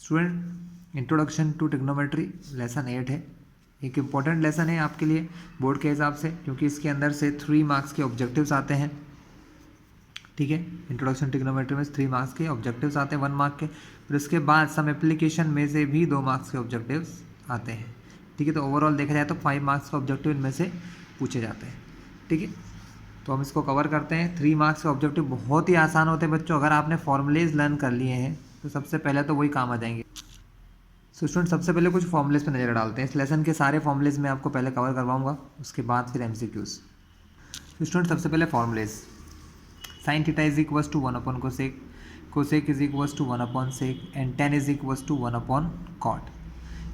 Student introduction to trigonometry lesson 8 है। एक important lesson है आपके लिए बोर्ड के हिसाब से, क्योंकि इसके अंदर से 3 मार्क्स के ऑब्जेक्टिव्स आते हैं। ठीक है, इंट्रोडक्शन ट्रिग्नोमेट्री में 3 मार्क्स के ऑब्जेक्टिव्स आते हैं 1 मार्क के, फिर उसके बाद सम एप्लीकेशन में से भी 2 मार्क्स के ऑब्जेक्टिव्स आते हैं। ठीक है, तो ओवरऑल देखा जाए तो 5 मार्क्स का ऑब्जेक्टिव इनमें से पूछे जाते हैं। ठीक है, तो हम इसको कवर करते हैं। 3 मार्क्स के ऑब्जेक्टिव बहुत ही आसान होते हैं बच्चों। अगर आपने फॉर्मूलेज लर्न कर लिए हैं तो सबसे पहले तो वही काम आ जाएंगे। सो स्टूडेंट सबसे पहले कुछ फॉर्मूलेज पे नज़र डालते हैं। इस लेसन के सारे फॉर्मूलेज मैं आपको पहले कवर करवाऊंगा, उसके बाद फिर एमसीक्यूज। तो स्टूडेंट सबसे पहले formulas. Sine theta is equals to 1 upon cosec, cosec is equals to 1 upon sec and tan is equals to 1 upon cot.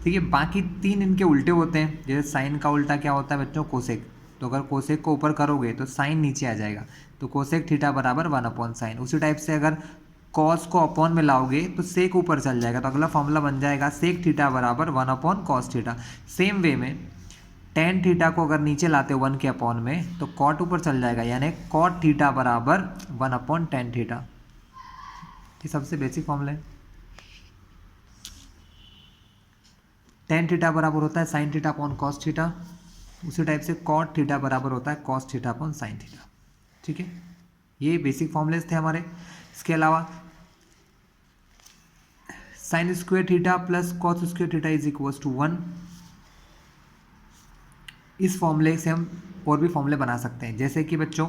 ठीक है, बाकी 3 इनके उल्टे होते हैं। जैसे साइन का उल्टा क्या होता है बच्चों, कोसेक। तो अगर कोसेक को ऊपर करोगे तो साइन नीचे आ जाएगा, तो कोसेक थीटा बराबर 1 अपॉन साइन। उसी टाइप से अगर कॉस को अपॉन में लाओगे तो सेक ऊपर चल जाएगा, तो अगला फॉर्मूला बन जाएगा सेक थीटा बराबर 1 upon cos theta. Same way में टेन थीटा को अगर नीचे लाते 1 के अपॉन में तो कॉट ऊपर चल जाएगा, यानी कॉट थीटा बराबर 1 अपॉन टेन थीटा। ये सबसे बेसिक फॉर्मूला है। टेन थीटा बराबर होता है sine theta upon cos theta, उसी टाइप से कॉट थीटा बराबर होता है cos theta upon sine theta. ठीक है, ये बेसिक फॉर्मूलेज थे हमारे। इसके अलावा sine square theta plus cos square theta is equals to 1। इस फॉर्मूले से हम और भी फॉर्मूले बना सकते हैं, जैसे कि बच्चों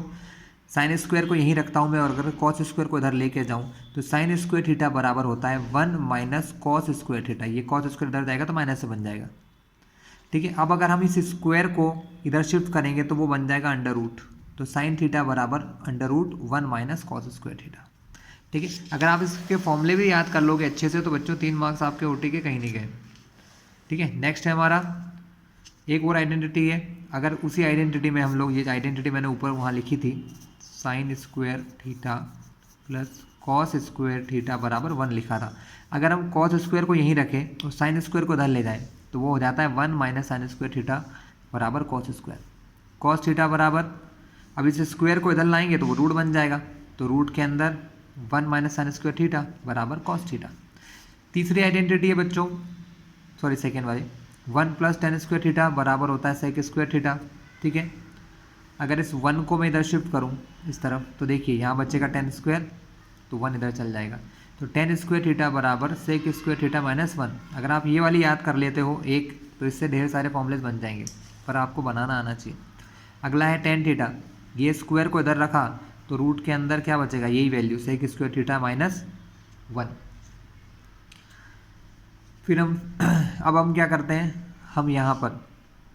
साइन स्क्वायर को यहीं रखता हूँ मैं, और अगर कॉस स्क्वायर को इधर लेके जाऊँ तो साइन स्क्वायर थीटा बराबर होता है 1 माइनस कॉस स्क्वायर थीटा। ये कॉस स्क्वायर इधर जाएगा तो माइनस से बन जाएगा। ठीक है, अब अगर हम इस स्क्वायर को इधर शिफ्ट करेंगे तो वो बन जाएगा अंडर रूट, तो साइन थीटा बराबर under root 1 minus cos square theta. ठीक है, अगर आप इसके फॉर्मूले भी याद कर लोगे अच्छे से तो बच्चों 3 मार्क्स आपके ओटी के कहीं नहीं गए। ठीक है, नेक्स्ट है हमारा एक और आइडेंटिटी है। अगर उसी आइडेंटिटी में हम लोग, ये आइडेंटिटी मैंने ऊपर वहाँ लिखी थी, sign square theta plus cos square theta बराबर 1 लिखा था। अगर हम कॉस स्क्वायर को यहीं रखें तो साइन स्क्वायर को इधर ले जाएं तो वो हो जाता है 1 माइनस साइन स्क्वायर थीटा बराबर कॉस स्क्वायर। कॉस थीटा बराबर, अब इस स्क्वायर को इधर लाएंगे तो वो रूट बन जाएगा, तो रूट के अंदर 1 माइनस साइन स्क्वायर थीटा बराबर कॉस थीटा। तीसरी आइडेंटिटी है बच्चों, सॉरी सेकेंड वाली, 1 प्लस टेन स्क्वायर थीटा बराबर होता है सेक स्क्वायर थीटा। ठीक है, अगर इस 1 को मैं इधर शिफ्ट करूँ इस तरफ तो देखिए यहाँ बचेगा टेन स्क्वायर, तो 1 इधर चल जाएगा, तो टेन स्क्वायर थीटा बराबर सेक स्क्वायर थीटा माइनस 1। अगर आप ये वाली याद कर लेते हो एक, तो इससे ढेर सारे फॉर्मूलेज बन जाएंगे, पर आपको बनाना आना चाहिए। अगला है टेन थीटा, ये स्क्वायर को इधर रखा तो रूट के अंदर क्या बचेगा, यही value sec square theta minus 1। फिर हम अब हम क्या करते हैं, हम यहाँ पर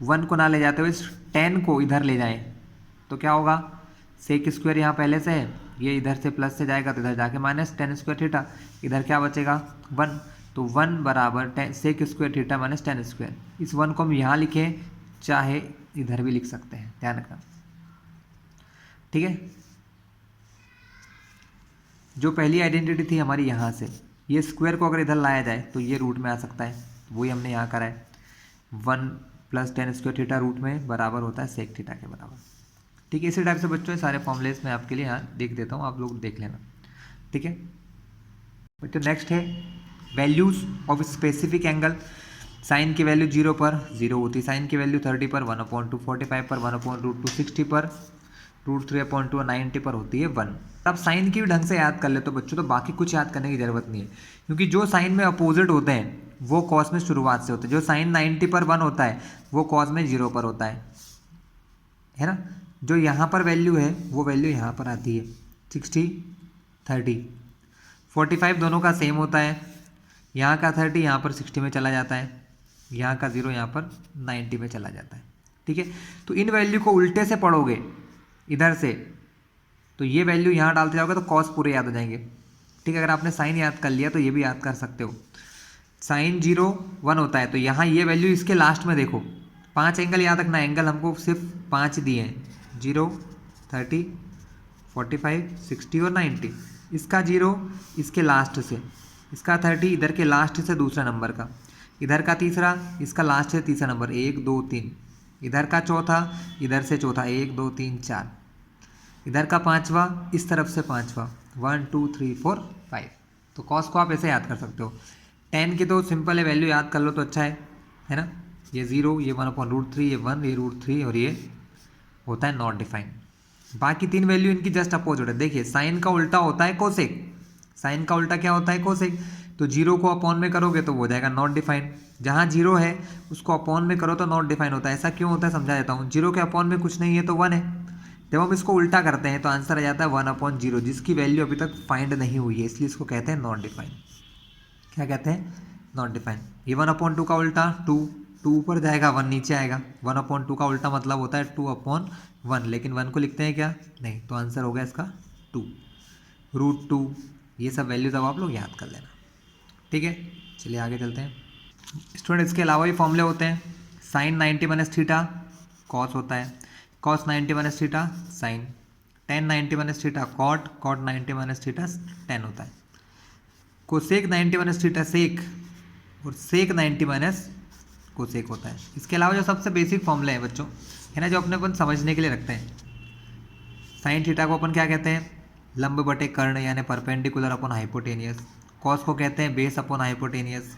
1 को ना ले जाते हुए इस 10 को इधर ले जाएं तो क्या होगा, सेक स्क्वायर यहाँ पहले से है, ये इधर से प्लस से जाएगा तो इधर जाके माइनस टेन स्क्वायर थीटा, इधर क्या बचेगा 1, तो 1 बराबर sec square theta minus tan square. इस 1 को हम यहाँ लिखें, चाहे इधर भी लिख सकते हैं, ध्यान रखना। ठीक है, जो पहली आइडेंटिटी थी हमारी यहाँ से, ये स्क्वायर को अगर इधर लाया जाए तो ये रूट में आ सकता है, वही हमने यहाँ करा है। 1 plus tan square theta root में बराबर होता है सेक थीटा के बराबर। ठीक है, इसी टाइप से बच्चों सारे फॉर्मूलेज मैं आपके लिए यहाँ देख देता हूँ, आप लोग देख लेना। ठीक है बच्चों, नेक्स्ट है values of specific angle. Sine की वैल्यू 0 पर 0 होती है, साइन की वैल्यू 30 पर 1/2, 45 पर 1/√2, 60 पर √3/2, 90 पर होती है 1। अब साइन की भी ढंग से याद कर ले तो बच्चों, तो बाकी कुछ याद करने की जरूरत नहीं है, क्योंकि जो साइन में अपोजिट होते हैं वो कॉस में शुरुआत से होते हैं। जो साइन 90 पर 1 होता है वो कॉस में 0 पर होता है ना। जो यहाँ पर वैल्यू है वो वैल्यू यहाँ पर आती है 60, 30, 45 दोनों का सेम होता है। यहाँ का 30 यहाँ पर 60 में चला जाता है, यहाँ का 0 यहाँ पर 90 में चला जाता है। ठीक है, तो इन वैल्यू को उल्टे से पढ़ोगे इधर से तो ये वैल्यू यहाँ डालते जाओगे तो कॉस पूरे याद हो जाएंगे। ठीक है, अगर आपने साइन याद कर लिया तो ये भी याद कर सकते हो। साइन 0, 1 होता है तो यहाँ ये वैल्यू इसके लास्ट में देखो, 5 एंगल याद रखना, एंगल हमको सिर्फ 5 दिए हैं, 0, 30, 45, 60 और 90। इसका 0 इसके लास्ट से, इसका 30 इधर के लास्ट से दूसरा नंबर का, इधर का तीसरा इसका लास्ट से तीसरा नंबर, 1, 2, 3, इधर का चौथा इधर से चौथा, 1, 2, 3, 4, इधर का पांचवा इस तरफ से पांचवा, 1, 2, 3, 4, 5। तो कॉस को आप ऐसे याद कर सकते हो, 10 की तो सिंपल है, वैल्यू याद कर लो तो अच्छा है ना। ये 0, ये 1/√3, ये 1, ये √3 और ये होता है नॉट डिफाइंड। बाकी 3 वैल्यू इनकी जस्ट अपोजिट है। देखिए साइन का उल्टा होता है कोसेक, साइन का उल्टा क्या होता है कोसेक। तो 0 को अपॉन में करोगे तो वो हो जाएगा नॉट डिफाइंड। जहाँ 0 है उसको अपॉन में करो तो नॉट डिफाइंड होता है। ऐसा क्यों होता है समझा देता हूँ। 0 के अपॉन में कुछ नहीं है तो 1 है। जब हम इसको उल्टा करते हैं तो आंसर आ जाता है 1/0, जिसकी वैल्यू अभी तक फाइंड नहीं हुई है, इसलिए इसको कहते हैं नॉट डिफाइंड। क्या कहते हैं, नॉट डिफाइंड। ये 1/2 का उल्टा 2, 2 ऊपर जाएगा 1 नीचे आएगा। 1/2 का उल्टा मतलब होता है 2/1, लेकिन 1 को लिखते हैं क्या, नहीं। तो आंसर हो गया इसका 2, √2। ये सब वैल्यूज अब आप लोग याद कर लेना, ठीक है। चलिए आगे चलते हैं स्टूडेंट। इसके अलावा भी फॉर्मूले होते हैं। साइन 90 - θ कॉस होता है, cos 90 - θ sine, tan 90 - θ cot, cot 90 - θ tan होता है। कोसेक 90 - θ सेक, और सेक 90 - कोसेक होता है। इसके अलावा जो सबसे बेसिक फॉर्मूले हैं बच्चों, है ना, जो अपने अपन समझने के लिए रखते हैं। साइन थीटा को अपन क्या कहते हैं, लंब बटे कर्ण यानी परपेंडिकुलर अपॉन हाइपोटेनियस। कॉस को कहते हैं बेस अपॉन हाइपोटेनियस।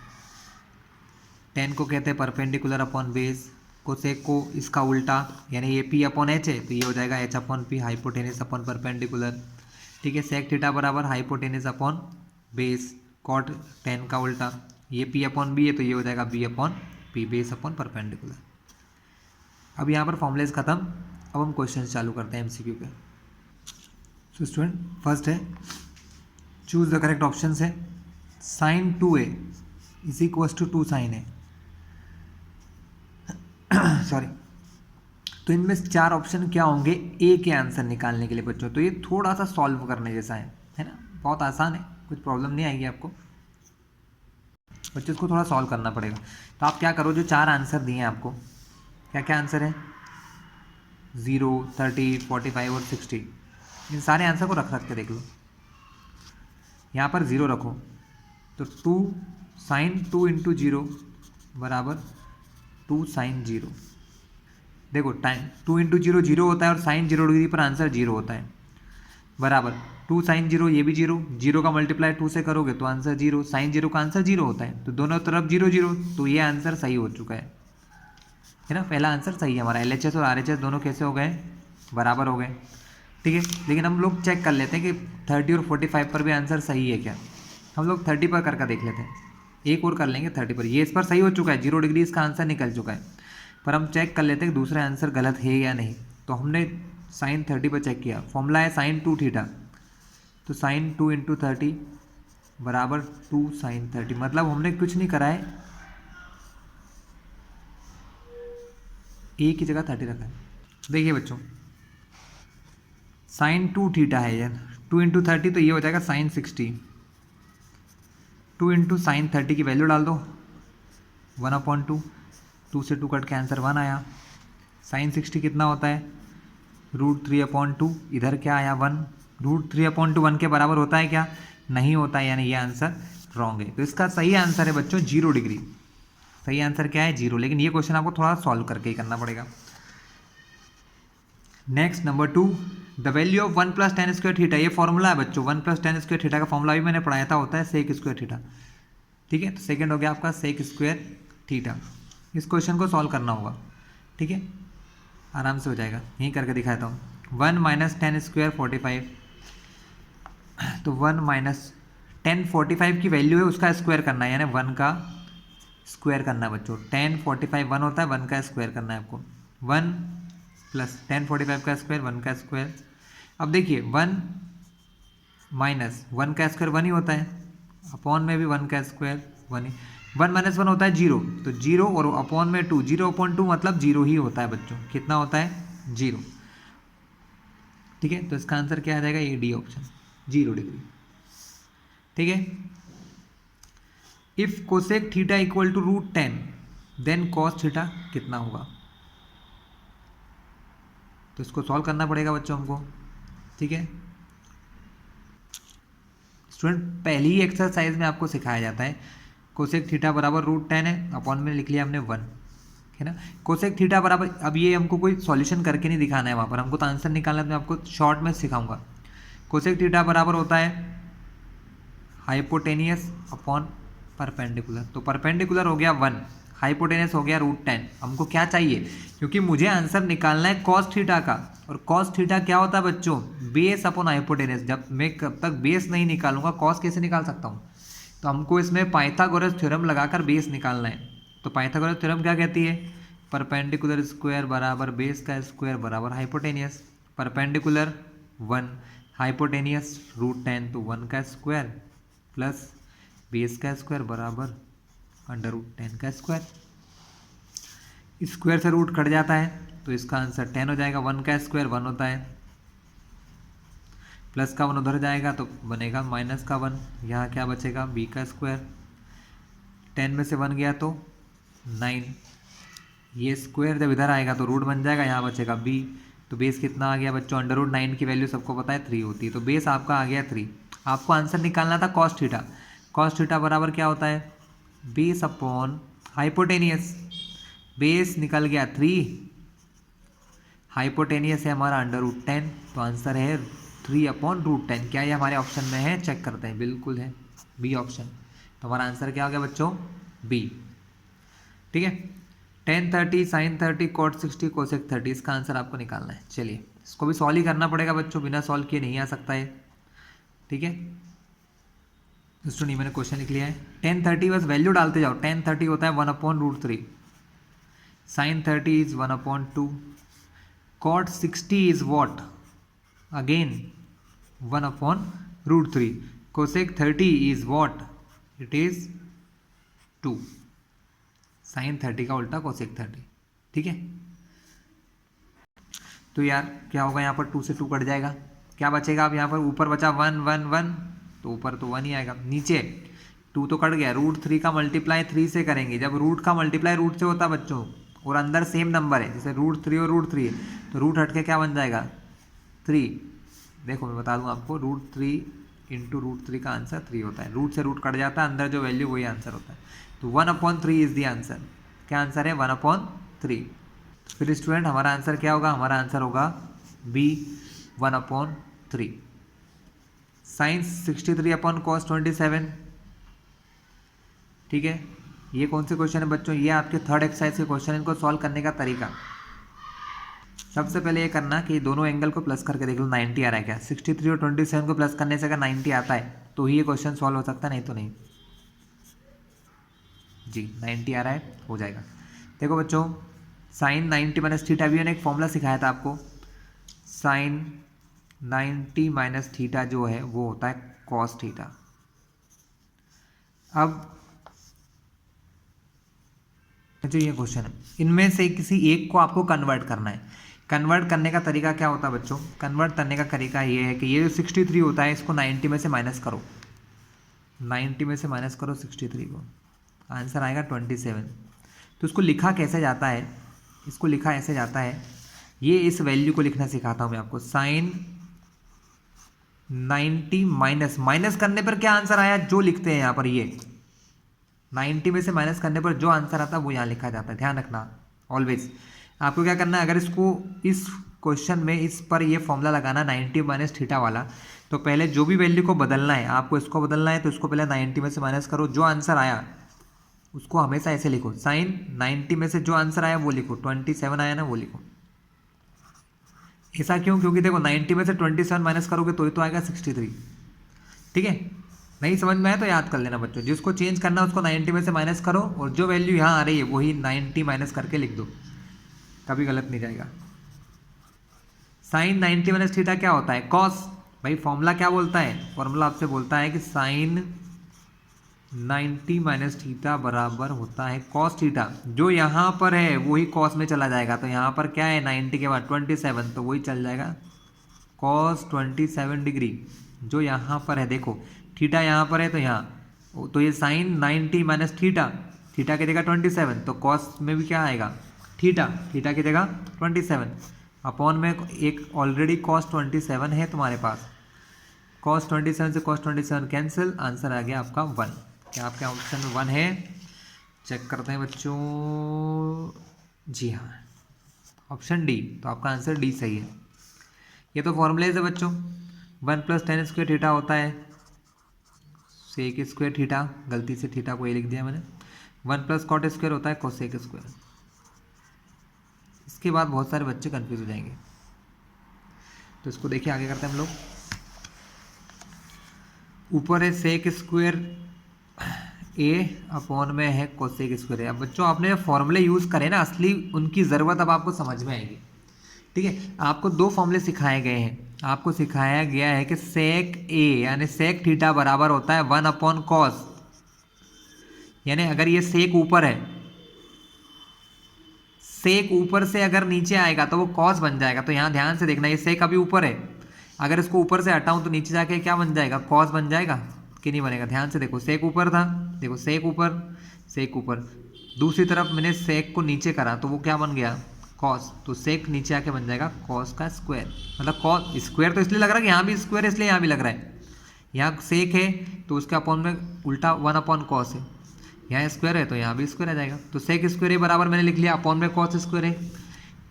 टेन को कहते हैं परपेंडिकुलर अपॉन बेस। कोसेक को इसका उल्टा यानी ये पी अपॉन एच है तो ये हो जाएगा H upon P, hypotenuse upon perpendicular, ठीक है। सेक थीटा बराबर hypotenuse upon base. Cot tan का उल्टा, ये पी अपॉन बी है तो ये हो जाएगा B upon P, base upon perpendicular. अब यहाँ पर फॉर्मूलेज खत्म। अब हम क्वेश्चन चालू करते हैं एमसीक्यू पे। सो स्टूडेंट फर्स्ट है, चूज द करेक्ट ऑप्शन है। Sine 2a is equal to 2 sine A, sorry. तो इनमें 4 ऑप्शन क्या होंगे ए के आंसर निकालने के लिए बच्चों। तो ये थोड़ा सा सॉल्व करने जैसा है ना, बहुत आसान है, कुछ प्रॉब्लम नहीं आएगी आपको बच्चों। इसको थोड़ा सॉल्व करना पड़ेगा। तो आप क्या करो, जो 4 आंसर दिए हैं आपको, क्या क्या आंसर है, 0, 30, 45 और 60, इन सारे आंसर को रख के देख लो। यहाँ पर 0 रखो तो 2 साइन 2 इंटू 0 बराबर 2 साइन 0। देखो टाइम 2 इंटू 0 0 होता है और साइन 0 डिग्री पर आंसर 0 होता है, बराबर 2 साइन 0, ये भी 0, 0 का मल्टीप्लाई 2 से करोगे तो आंसर 0, साइन 0 का आंसर 0 होता है, तो दोनों तरफ 0 0, तो ये आंसर सही हो चुका है ना। पहला आंसर सही है हमारा। LHS और RHS दोनों कैसे हो गए, बराबर हो गए, ठीक है। लेकिन हम लोग चेक कर लेते हैं कि 30 और 45 पर भी आंसर सही है क्या। हम लोग 30 पर करके देख लेते हैं, एक और कर लेंगे 30 पर। ये इस पर सही हो चुका है, 0 डिग्री इसका आंसर निकल चुका है, पर हम चेक कर लेते हैं कि दूसरा आंसर गलत है या नहीं। तो हमने साइन 30 पर चेक किया, फॉर्मूला है साइन 2 थीटा, तो साइन 2 इंटू 30 बराबर 2 साइन 30, मतलब हमने कुछ नहीं करा है, ए की जगह 30 रखा है। देखिए बच्चों साइन 2 थीटा है यार, 2 इंटू 30 तो ये हो जाएगा साइन 60। 2 इंटू साइन 30 की वैल्यू डाल दो 1/2, 2 से 2 कट के आंसर 1 आया। साइन 60 कितना होता है, √3/2, इधर क्या आया 1, √3/2 1 के बराबर होता है क्या, नहीं होता है, यानी ये आंसर रॉन्ग है। तो इसका सही आंसर है बच्चों 0 डिग्री। सही आंसर क्या है 0, लेकिन ये क्वेश्चन आपको थोड़ा सॉल्व करके ही करना पड़ेगा। Next number 2, the value of 1 + tan² theta, ये फॉर्मूला है बच्चों। 1 + tan² थीटा का फॉर्मूला भी मैंने पढ़ाया था, होता है sec² थीटा, ठीक है। तो सेकंड हो गया आपका sec² थीटा। इस क्वेश्चन को सॉल्व करना होगा, ठीक है, आराम से हो जाएगा। यहीं करके दिखाता हूँ। 1 - tan² 45, तो 1 - tan 45 की वैल्यू है, उसका स्क्वायर करना है, यानी 1 का स्क्वायर करना है बच्चों। tan 45 1 होता है, 1 का स्क्वायर करना है आपको। 1 + tan 45 का स्क्वायर 1 का स्क्वायर। अब देखिए 1 - 1 का स्क्वायर 1 ही होता है, अपॉन में भी 1 का स्क्वायर 1 ही। 1 - 1 होता है 0, तो 0 और अपॉन में 2, 0/2 मतलब 0 ही होता है बच्चों। कितना होता है 0, ठीक है। तो इसका आंसर क्या आ जाएगा, ये डी ऑप्शन 0 डिग्री, ठीक है। If cosec theta equal to √10 then cos theta कितना होगा। तो इसको सॉल्व करना पड़ेगा बच्चों हमको, ठीक है। स्टूडेंट पहली ही एक्सरसाइज में आपको सिखाया जाता है कोसेक थीटा बराबर √10 है, अपॉन में लिख लिया हमने 1, है ना। कोसेक थीटा बराबर, अब ये हमको कोई सॉल्यूशन करके नहीं दिखाना है वहाँ पर, हमको तो आंसर निकालना है, तो मैं आपको शॉर्ट में सिखाऊंगा। कोसेक थीटा बराबर होता है हाइपोटेनियस अपॉन परपेंडिकुलर, तो परपेंडिकुलर हो गया 1, हाइपोटेनस हो गया √10। हमको क्या चाहिए, क्योंकि मुझे आंसर निकालना है कॉस थीटा का, और कॉस थीटा क्या होता है बच्चों, बेस अपॉन हाइपोटेनस। जब मैं कब तक बेस नहीं निकालूंगा कॉस कैसे निकाल सकता हूँ। तो हमको इसमें पाइथागोरस थ्योरम लगाकर बेस निकालना है। तो पाइथागोरस थ्योरम क्या कहती है, परपेंडिकुलर स्क्वायर बराबर बेस का स्क्वायर बराबर हाइपोटेनियस। परपेंडिकुलर 1, हाइपोटेनियस √10, तो 1 का स्क्वायर प्लस बेस का स्क्वायर बराबर √10 का स्क्वायर। स्क्वायर से रूट कट जाता है तो इसका आंसर 10 हो जाएगा। 1 का स्क्वायर 1 होता है, प्लस का 1 उधर जाएगा तो बनेगा माइनस का 1। यहाँ क्या बचेगा, b का स्क्वायर, 10 में से 1 गया तो 9। ये स्क्वायर जब इधर आएगा तो रूट बन जाएगा, यहाँ बचेगा b। तो बेस कितना आ गया बच्चों, √9 की वैल्यू सबको पता है 3 होती है, तो बेस आपका आ गया 3। आपको आंसर निकालना था कॉस थीटा। कॉस थीटा बराबर क्या होता है, बेस अपॉन हाइपोटेनियस। बेस निकल गया 3, हाइपोटेनियस है हमारा √10, तो आंसर है 3/√10। क्या ये हमारे ऑप्शन में है, चेक करते हैं, बिल्कुल है बी ऑप्शन। तो हमारा आंसर क्या हो गया बच्चों, बी। ठीक है, tan 30 sin 30 cot 60 cosec 30, इसका आंसर आपको निकालना है। चलिए इसको भी सॉल्व ही करना पड़ेगा बच्चों, बिना सॉल्व किए नहीं आ सकता है। ठीक है, दोस्तों नहीं मैंने क्वेश्चन लिख लिया है। tan 30 बस वैल्यू डालते जाओ। tan 30 होता है 1/√3, sin 30 is 1/2, cot 60 is what, again 1/√3, cosec 30 is what, it is 2, sin 30 का उल्टा cosec 30। ठीक है, तो यार क्या होगा, यहाँ पर 2 से 2 कट जाएगा, क्या बचेगा, अब यहाँ पर ऊपर बचा 1 1 1, तो ऊपर तो 1 ही आएगा, नीचे 2 तो कट गया। √3 का मल्टीप्लाई 3 से करेंगे, जब रूट का मल्टीप्लाई रूट से होता है बच्चों, और अंदर सेम नंबर है, जैसे √3 और √3 है, तो रूट हट के क्या बन जाएगा 3। देखो मैं बता दूं आपको, √3 इंटू √3 का आंसर 3 होता है, रूट से रूट कट जाता है, अंदर जो वैल्यू वही आंसर होता है। तो 1/3 इज द आंसर। क्या आंसर है, 1/3। फिर स्टूडेंट हमारा आंसर क्या होगा, हमारा आंसर होगा बी 1/3। Sign 63/cos 27। ठीक है, ये कौन से क्वेश्चन है बच्चों, ये आपके थर्ड एक्सरसाइज के क्वेश्चन। इनको सॉल्व करने का तरीका, सबसे पहले ये करना कि दोनों एंगल को प्लस करके देख लो 90 आ रहा है क्या। 63 और 27 को प्लस करने से अगर 90 आता है तो ही ये क्वेश्चन सॉल्व हो सकता है, नहीं तो नहीं। जी 90 आ रहा है, हो जाएगा। देखो बच्चों, साइन 90 माइनस थीटा, भी मैंने एक फॉर्मूला सिखाया था आपको। साइन 90 माइनस थीटा जो है वो होता है कॉस थीटा। अब जो ये क्वेश्चन है, इनमें से किसी एक को आपको कन्वर्ट करना है। कन्वर्ट करने का तरीका क्या होता है बच्चों, कन्वर्ट करने का तरीका ये है कि ये जो 63 होता है इसको 90 में से माइनस करो, 90 में से माइनस करो 63 को, आंसर आएगा 27। तो इसको लिखा कैसे जाता है, इसको लिखा ऐसे जाता है, ये इस वैल्यू को लिखना सिखाता हूँ मैं आपको। साइन 90 माइनस करने पर क्या आंसर आया, जो लिखते हैं यहाँ पर, ये 90 में से माइनस करने पर जो आंसर आता है वो यहाँ लिखा जाता है, ध्यान रखना ऑलवेज। आपको क्या करना है, अगर इसको इस क्वेश्चन में इस पर ये फॉर्मूला लगाना 90 माइनस थीटा वाला, तो पहले जो भी वैल्यू को बदलना है, आपको इसको बदलना है तो इसको पहले 90 में से माइनस करो, जो आंसर आया उसको हमेशा ऐसे लिखो, साइन 90 में से जो आंसर आया वो लिखो, 27 आया ना वो लिखो। ऐसा क्यों, क्योंकि देखो 90 में से 27 माइनस करोगे तो ही तो आएगा 63। ठीक है, नहीं समझ में आया तो याद कर लेना बच्चों, जिसको चेंज करना है उसको 90 में से माइनस करो, और जो वैल्यू यहाँ आ रही है वही 90 माइनस करके लिख दो, कभी गलत नहीं जाएगा। साइन 90 माइनस थीटा क्या होता है, कॉस। भाई फॉर्मूला क्या बोलता है, फॉर्मूला आपसे बोलता है कि साइन 90 माइनस थीटा बराबर होता है कॉस थीटा। जो यहाँ पर है वही कॉस में चला जाएगा, तो यहाँ पर क्या है 90 के बाद 27, तो वही चल जाएगा कॉस 27 डिग्री। जो यहाँ पर है देखो, थीटा यहाँ पर है तो यहाँ, तो ये साइन 90 माइनस थीटा, थीटा की जगह 27, तो कॉस में भी क्या आएगा थीटा, थीटा की जगह 27 अपॉन में एक ऑलरेडी कॉस 27 है तुम्हारे पास, कॉस 27 से कॉस 27 कैंसिल, आंसर आ गया आपका 1। क्या आपके ऑप्शन में 1 है, चेक करते हैं बच्चों। जी हाँ, ऑप्शन डी, तो आपका आंसर डी सही है। ये तो फॉर्मूले से बच्चों, 1 + tan² थीटा होता है सेक स्क्वायर थीटा, गलती से थीटा को ए लिख दिया मैंने। 1 प्लस कॉट स्क्वायर होता है कोसेक स्क्वायर। इसके बाद बहुत सारे बच्चे कंफ्यूज हो जाएंगे, तो इसको देखिए आगे करते हैं हम लोग। ऊपर है सेक स्क्वायर ए अपॉन में है कोसेक स्क्वायर ए। अब बच्चों आपने फॉर्मूले यूज़ करे ना, असली उनकी ज़रूरत अब आपको समझ में आएगी। ठीक है, आपको दो फॉर्मूले सिखाए गए हैं। आपको सिखाया गया है कि सेक ए यानी सेक थीटा बराबर होता है 1 अपॉन कॉस, यानी अगर ये सेक ऊपर है, सेक ऊपर से अगर नीचे आएगा तो वो कॉस बन जाएगा। तो यहाँ ध्यान से देखना, ये सेक अभी ऊपर है, अगर इसको ऊपर से हटाऊं तो नीचे जाके क्या बन जाएगा, कॉस बन जाएगा कि नहीं बनेगा। ध्यान से देखो, सेक ऊपर था, देखो सेक ऊपर, सेक ऊपर, दूसरी तरफ मैंने सेक को नीचे करा तो वो क्या बन गया, कॉस। तो सेक नीचे आके बन जाएगा कॉस का स्क्वायर, मतलब कॉस स्क्वायर तो इसलिए लग रहा है कि यहाँ भी स्क्वायर है इसलिए यहाँ भी लग रहा है। यहाँ सेक है तो उसके अपॉन में उल्टा 1 अपॉन कॉस है, यहाँ स्क्वायर है तो यहाँ भी स्क्वायर आ जाएगा। तो सेक स्क्वायर ए बराबर मैंने लिख लिया अपॉन में कॉस स्क्वायर है।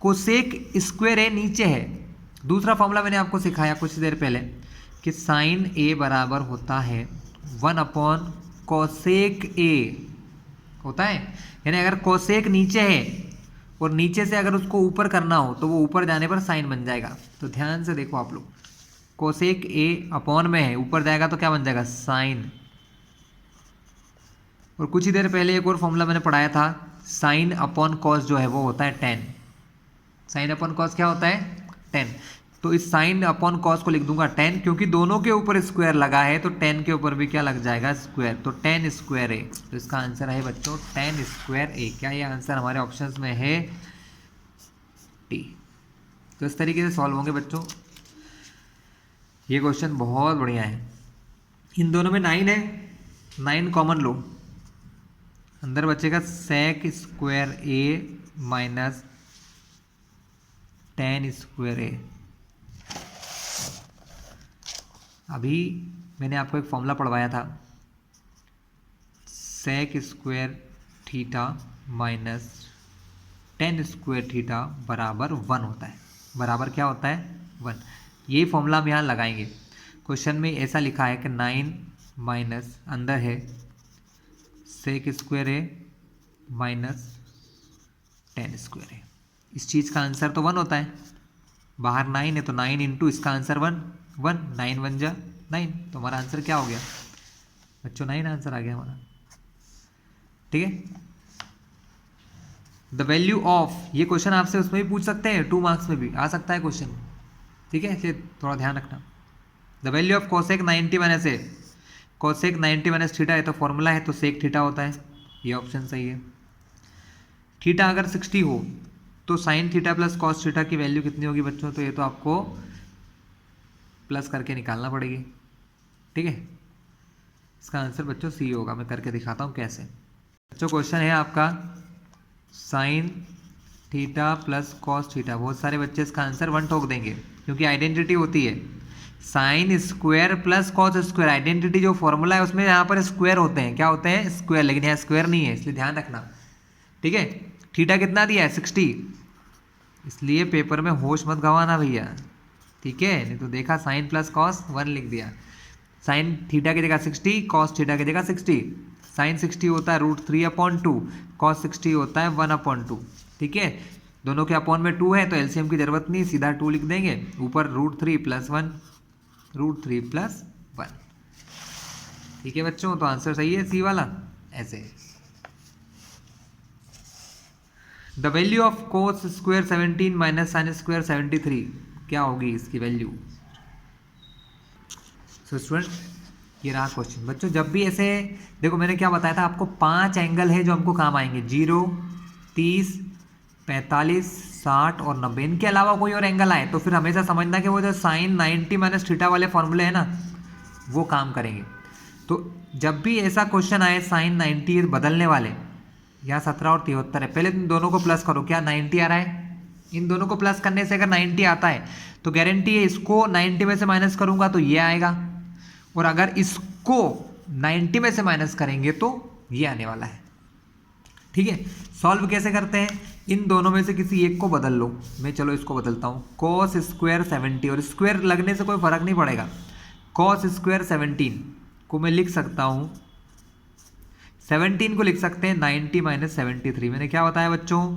कोसेक स्क्वायर ए नीचे है। दूसरा फॉर्मूला मैंने आपको सिखाया कुछ देर पहले कि साइन ए बराबर होता है 1 अपॉन कोसेक ए होता है, यानी अगर कोसेक नीचे है और नीचे से अगर उसको ऊपर करना हो तो वो ऊपर जाने पर साइन बन जाएगा। तो ध्यान से देखो आप लोग, कोसेक ए अपॉन में है, ऊपर जाएगा तो क्या बन जाएगा, साइन। और कुछ ही देर पहले एक और फॉर्मूला मैंने पढ़ाया था, साइन अपॉन कॉस जो है वो होता है 10। साइन अपॉन कॉस क्या होता है, 10। तो इस साइन अपॉन कॉस को लिख दूंगा 10, क्योंकि दोनों के ऊपर स्क्वायर लगा है तो 10 के ऊपर भी क्या लग जाएगा, स्क्वायर। तो 10 स्क्वायर ए। तो इसका आंसर है बच्चों 10 स्क्वायर ए। क्या ये आंसर हमारे ऑप्शंस में है, टी। तो इस तरीके से सॉल्व होंगे बच्चों। ये क्वेश्चन बहुत बढ़िया है। इन दोनों में 9 है, 9 कॉमन लो, अंदर बचेगा sec square A minus 10 square A. अभी मैंने आपको एक फॉर्मूला पढ़वाया था, sec square theta minus 10 square theta बराबर 1 होता है। बराबर क्या होता है, 1। यही फॉर्मूला हम यहाँ लगाएंगे। क्वेश्चन में ऐसा लिखा है कि 9 माइनस अंदर है sec square A minus 10 square ए। इस चीज़ का आंसर तो 1 होता है, बाहर 9 है तो 9 इंटू इसका आंसर 1, 9 1 जा 9। तो हमारा आंसर क्या हो गया बच्चों, 9 आंसर आ गया हमारा। ठीक है, द वैल्यू ऑफ, ये क्वेश्चन आपसे उसमें भी पूछ सकते हैं, 2 मार्क्स में भी आ सकता है क्वेश्चन। ठीक है, इसलिए थोड़ा ध्यान रखना। The value of cosec 90 minus A, cosec 90 minus theta है तो फॉर्मूला है तो सेक थीटा होता है, ये ऑप्शन सही है। थीटा अगर 60 हो तो sine theta plus cos theta की वैल्यू कितनी होगी बच्चों, तो ये तो आपको प्लस करके निकालना पड़ेगी। ठीक है, इसका आंसर बच्चों सी होगा। मैं करके दिखाता हूँ कैसे। बच्चों क्वेश्चन है आपका sine theta plus cos theta. बहुत सारे बच्चे इसका आंसर 1 ठोक देंगे क्योंकि आइडेंटिटी होती है sine square plus cos square. Identity जो फॉर्मूला है उसमें यहाँ पर स्क्वायर होते हैं, क्या होते हैं, स्क्वायर, लेकिन यहाँ स्क्वायर नहीं है, इसलिए ध्यान रखना। ठीक है, थीटा कितना दिया है, 60, इसलिए पेपर में होश मत गंवाना भैया। ठीक है, नहीं तो देखा साइन प्लस कॉस 1 लिख दिया। साइन थीटा की जगह 60, कॉस थीटा की जगह 60। साइन 60 होता है √3/2, कॉस 60 होता है 1/2। ठीक है, दोनों के अपॉन में 2 है तो एलसीएम की जरूरत नहीं, सीधा 2 लिख देंगे, ऊपर √3 + 1, √3 + 1। ठीक है बच्चों, तो आंसर सही है सी वाला। ऐसे the value of cos square 17 minus sine square 73, क्या होगी इसकी वैल्यू। सो स्टूडेंट ये रहा क्वेश्चन। बच्चों जब भी ऐसे देखो, मैंने क्या बताया था आपको, 5 एंगल है जो हमको काम आएंगे, 0, 30, 45, 60 और 90। इनके अलावा कोई और एंगल आए तो फिर हमेशा समझना कि वो जो साइन 90 माइनस थीटा वाले फॉर्मूले हैं ना वो काम करेंगे। तो जब भी ऐसा क्वेश्चन आए साइन 90 बदलने वाले, यहाँ 17 और 73 है, पहले इन दोनों को प्लस करो, क्या 90 आ रहा है। इन दोनों को प्लस करने से अगर 90 आता है तो गारंटी है इसको 90 में से माइनस करूंगा तो ये आएगा, और अगर इसको 90 में से माइनस करेंगे तो ये आने वाला है। ठीक है, सॉल्व कैसे करते हैं, इन दोनों में से किसी एक को बदल लो। मैं चलो इसको बदलता हूँ, cos स्क्वायर 70, और स्क्वायर लगने से कोई फर्क नहीं पड़ेगा। cos स्क्वायर 17 को मैं लिख सकता हूँ, 17 को लिख सकते हैं 90 माइनस 73। मैंने क्या बताया बच्चों,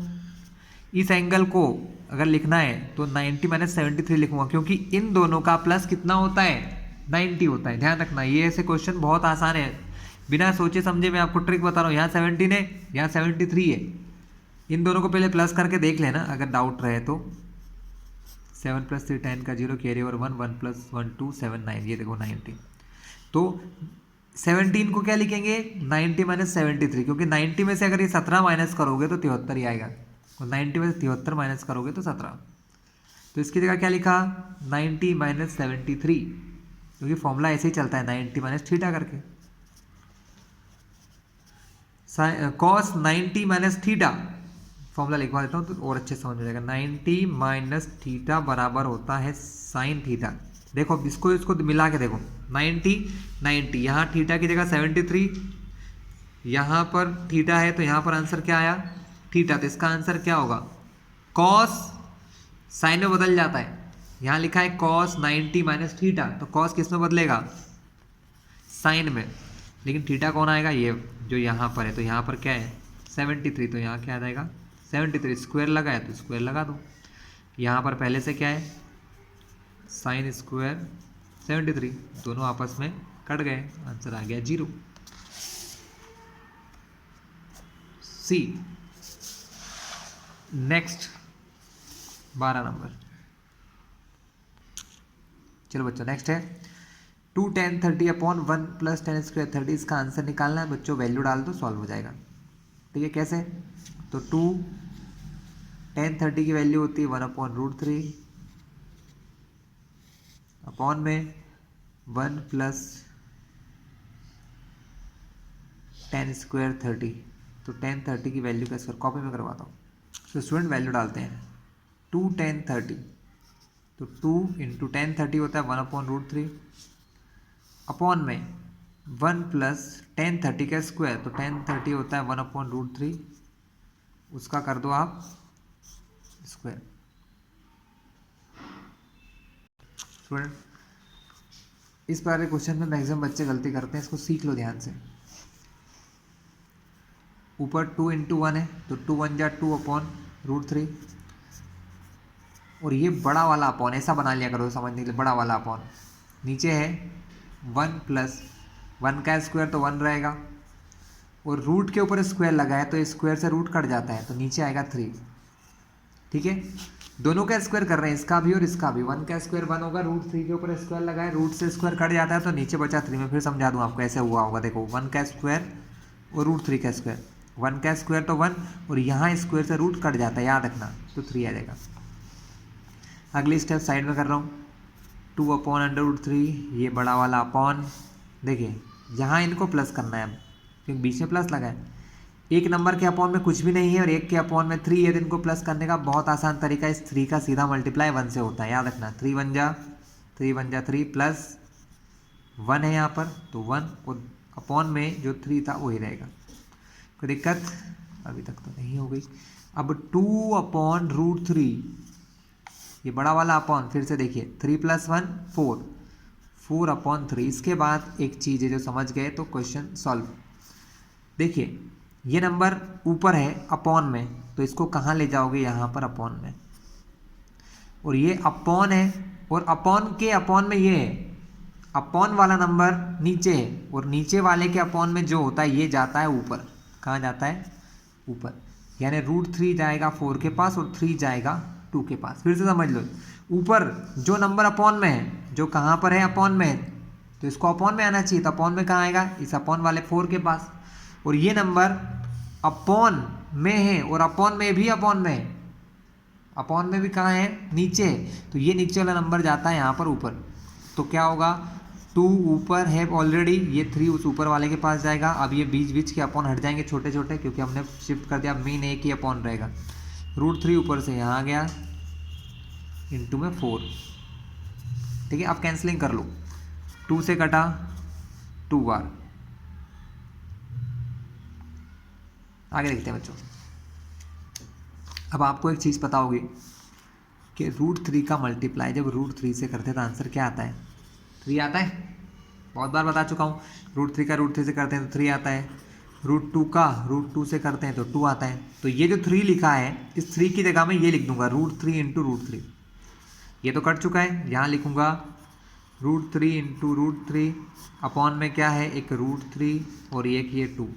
इस एंगल को अगर लिखना है तो 90 माइनस 73 लिखूंगा, क्योंकि इन दोनों का प्लस कितना होता है, 90 होता है। ध्यान रखना, ये ऐसे क्वेश्चन बहुत आसान है, बिना सोचे समझे मैं आपको ट्रिक बता रहा हूँ। यहाँ 17 है, यहाँ 73 है, इन दोनों को पहले प्लस करके देख लेना अगर डाउट रहे तो। 7 + 3 10 का 0 कैरी ओवर 1, 1 + 1 2 7 9, ये देखो 90। तो 17 को क्या लिखेंगे, 90 माइनस 73, क्योंकि 90 में से अगर ये 17 माइनस करोगे तो 73 ही आएगा, और 90 में से 73 माइनस करोगे तो 17। तो इसकी जगह क्या लिखा, 90 माइनस 73, क्योंकि फॉर्मूला ऐसे ही चलता है 90 माइनस थीटा करके। कॉस 90 माइनस थीटा, फॉर्मूला लिखवा देता हूँ तो और अच्छे समझ में जाएगा। 90 माइनस थीटा बराबर होता है साइन थीटा। देखो इसको इसको मिला के देखो, 90 90, यहाँ थीटा की जगह 73, यहाँ पर थीटा है तो यहाँ पर आंसर क्या आया, थीटा। तो इसका आंसर क्या होगा, कॉस, साइन में बदल जाता है, यहाँ लिखा है कॉस 90 माइनस थीटा, तो कॉस किस में बदलेगा, साइन में। लेकिन थीटा कौन आएगा, ये जो यहाँ पर है, तो यहाँ पर क्या है 73, तो यहाँ क्या आ जाएगा 73, स्क्वायर लगा है तो स्क्वायर लगा दो। यहाँ पर पहले से क्या है साइन स्क्वायर 73, दोनों आपस में कट गए, आंसर आ गया 0। सी नेक्स्ट 12 नंबर। चलो बच्चों नेक्स्ट है 2 10 30 अपॉन 1 + 10 स्क्वायर 30। इसका आंसर निकालना है बच्चों, वैल्यू डाल दो सॉल्व हो जाएगा। ठीक है, कैसे, तो 2 10 30 की वैल्यू होती है 1/√3 अपॉन में 1 + 10 स्क्वायर 30। तो 10 30 की वैल्यू का स्क्वायर कॉपी में करवाता हूँ। तो स्टूडेंट वैल्यू डालते हैं 2 10 30, तो 2 × 10 30 होता है 1/√3 अपॉन में 1 + 10 30 का स्क्वायर, तो 10 30 होता है 1/√3, उसका कर दो आप स्क्वायर। स्टूडेंट इस बार क्वेश्चन में मैक्सिमम बच्चे गलती करते हैं, इसको सीख लो ध्यान से। ऊपर 2 × 1 है तो 2 1 जा 2/√3, और ये बड़ा वाला अपॉन ऐसा बना लिया करो समझने के लिए, बड़ा वाला अपॉन। नीचे है 1 + 1 का स्क्वायर तो 1 रहेगा, और रूट के ऊपर स्क्वायर लगा है तो स्क्वायर से रूट कट जाता है, तो नीचे आएगा 3। ठीक है, दोनों का स्क्वायर कर रहे हैं, इसका भी और इसका भी। 1 का स्क्वायर 1 होगा, √3 के ऊपर स्क्वायर लगा है, रूट से स्क्वायर कट जाता है तो नीचे बचा 3। में फिर समझा दूँ आपको, ऐसे हुआ होगा, देखो 1 का स्क्वायर और √3 का स्क्वायर, 1 का स्क्वायर तो 1, और यहाँ स्क्वायर से रूट कट जाता है, याद रखना, तो 3 आ जाएगा। अगली स्टेप साइड में कर रहा हूँ, 2/√3, ये बड़ा वाला अपॉन। देखिए यहाँ इनको प्लस करना है, क्योंकि बीच में प्लस लगा है। एक नंबर के अपॉन में कुछ भी नहीं है और एक के अपॉन में 3 है, तो इनको प्लस करने का बहुत आसान तरीका, इस 3 का सीधा मल्टीप्लाई 1 से होता है, याद रखना। 3 1 जा 3 प्लस 1 है यहाँ पर, तो 1, और अपॉन में जो 3 था वही रहेगा। कोई दिक्कत अभी तक तो नहीं हो गई। अब 2/√3, ये बड़ा वाला अपॉन, फिर से देखिए 3 + 1 4, 4/3। इसके बाद एक चीज़ है जो समझ गए तो क्वेश्चन सॉल्व। देखिए ये नंबर ऊपर है अपॉन में, तो इसको कहाँ ले जाओगे, यहाँ पर अपॉन में, और ये अपॉन है, और अपॉन के अपॉन में ये है, अपॉन वाला नंबर नीचे है, और नीचे वाले के अपॉन में जो होता है ये जाता है ऊपर। कहाँ जाता है, ऊपर, यानी √3 जाएगा 4 के पास और 3 जाएगा 2 के पास। फिर से समझ लो, ऊपर जो नंबर अपॉन में है, जो कहाँ पर है अपॉन में है, तो इसको अपॉन में आना चाहिए, तो अपॉन में कहाँ आएगा, इस अपॉन वाले 4 के पास। और ये नंबर अपॉन में है, और अपॉन में भी अपॉन में है, अपॉन में भी कहाँ है, नीचे है, तो ये नीचे वाला नंबर जाता है यहाँ पर ऊपर। तो क्या होगा, 2 ऊपर है ऑलरेडी, ये 3 उस ऊपर वाले के पास जाएगा। अब ये बीच बीच के अपॉन हट जाएंगे छोटे छोटे, क्योंकि हमने शिफ्ट कर दिया, मेन एक ही अपॉन रहेगा। √3 ऊपर से यहाँ आ गया, इंटू में 4। ठीक है, अब कैंसलिंग कर लो, 2 से कटा 2 बार। आगे देखते हैं बच्चों। अब आपको एक चीज़ पता होगी कि √3 का मल्टीप्लाई जब √3 से करते हैं तो आंसर क्या आता है, 3 आता है। बहुत बार बता चुका हूँ। √3 का √3 से करते हैं तो 3 आता है, √2 का √2 से करते हैं तो 2 आता है। तो ये जो 3 लिखा है, इस 3 की जगह में ये लिख दूंगा √3 इंटू √3। ये तो कट चुका है, यहाँ लिखूंगा √3 इंटू √3 अपॉन में क्या है, एक √3 और एक ये 2,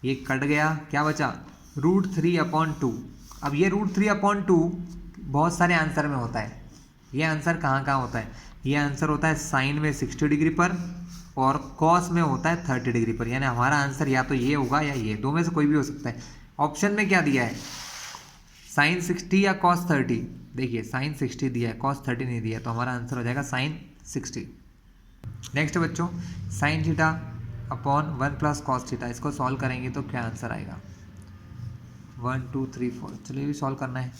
ये कट गया, क्या बचा √3/2। अब ये √3/2 बहुत सारे आंसर में होता है। ये आंसर कहाँ कहाँ होता है, ये आंसर होता है साइन में 60 डिग्री पर और कॉस में होता है 30 डिग्री पर। यानी हमारा आंसर या तो ये होगा या ये, दो में से कोई भी हो सकता है। ऑप्शन में क्या दिया है, साइन 60 या कॉस 30। देखिए साइन 60 दिया है, कॉस 30 नहीं दिया है, तो हमारा आंसर हो जाएगा साइन 60। नेक्स्ट बच्चों, sign theta upon 1 plus cos theta, इसको सॉल्व करेंगे तो क्या आंसर आएगा, 1 2 3 4। चलिए भी सॉल्व करना है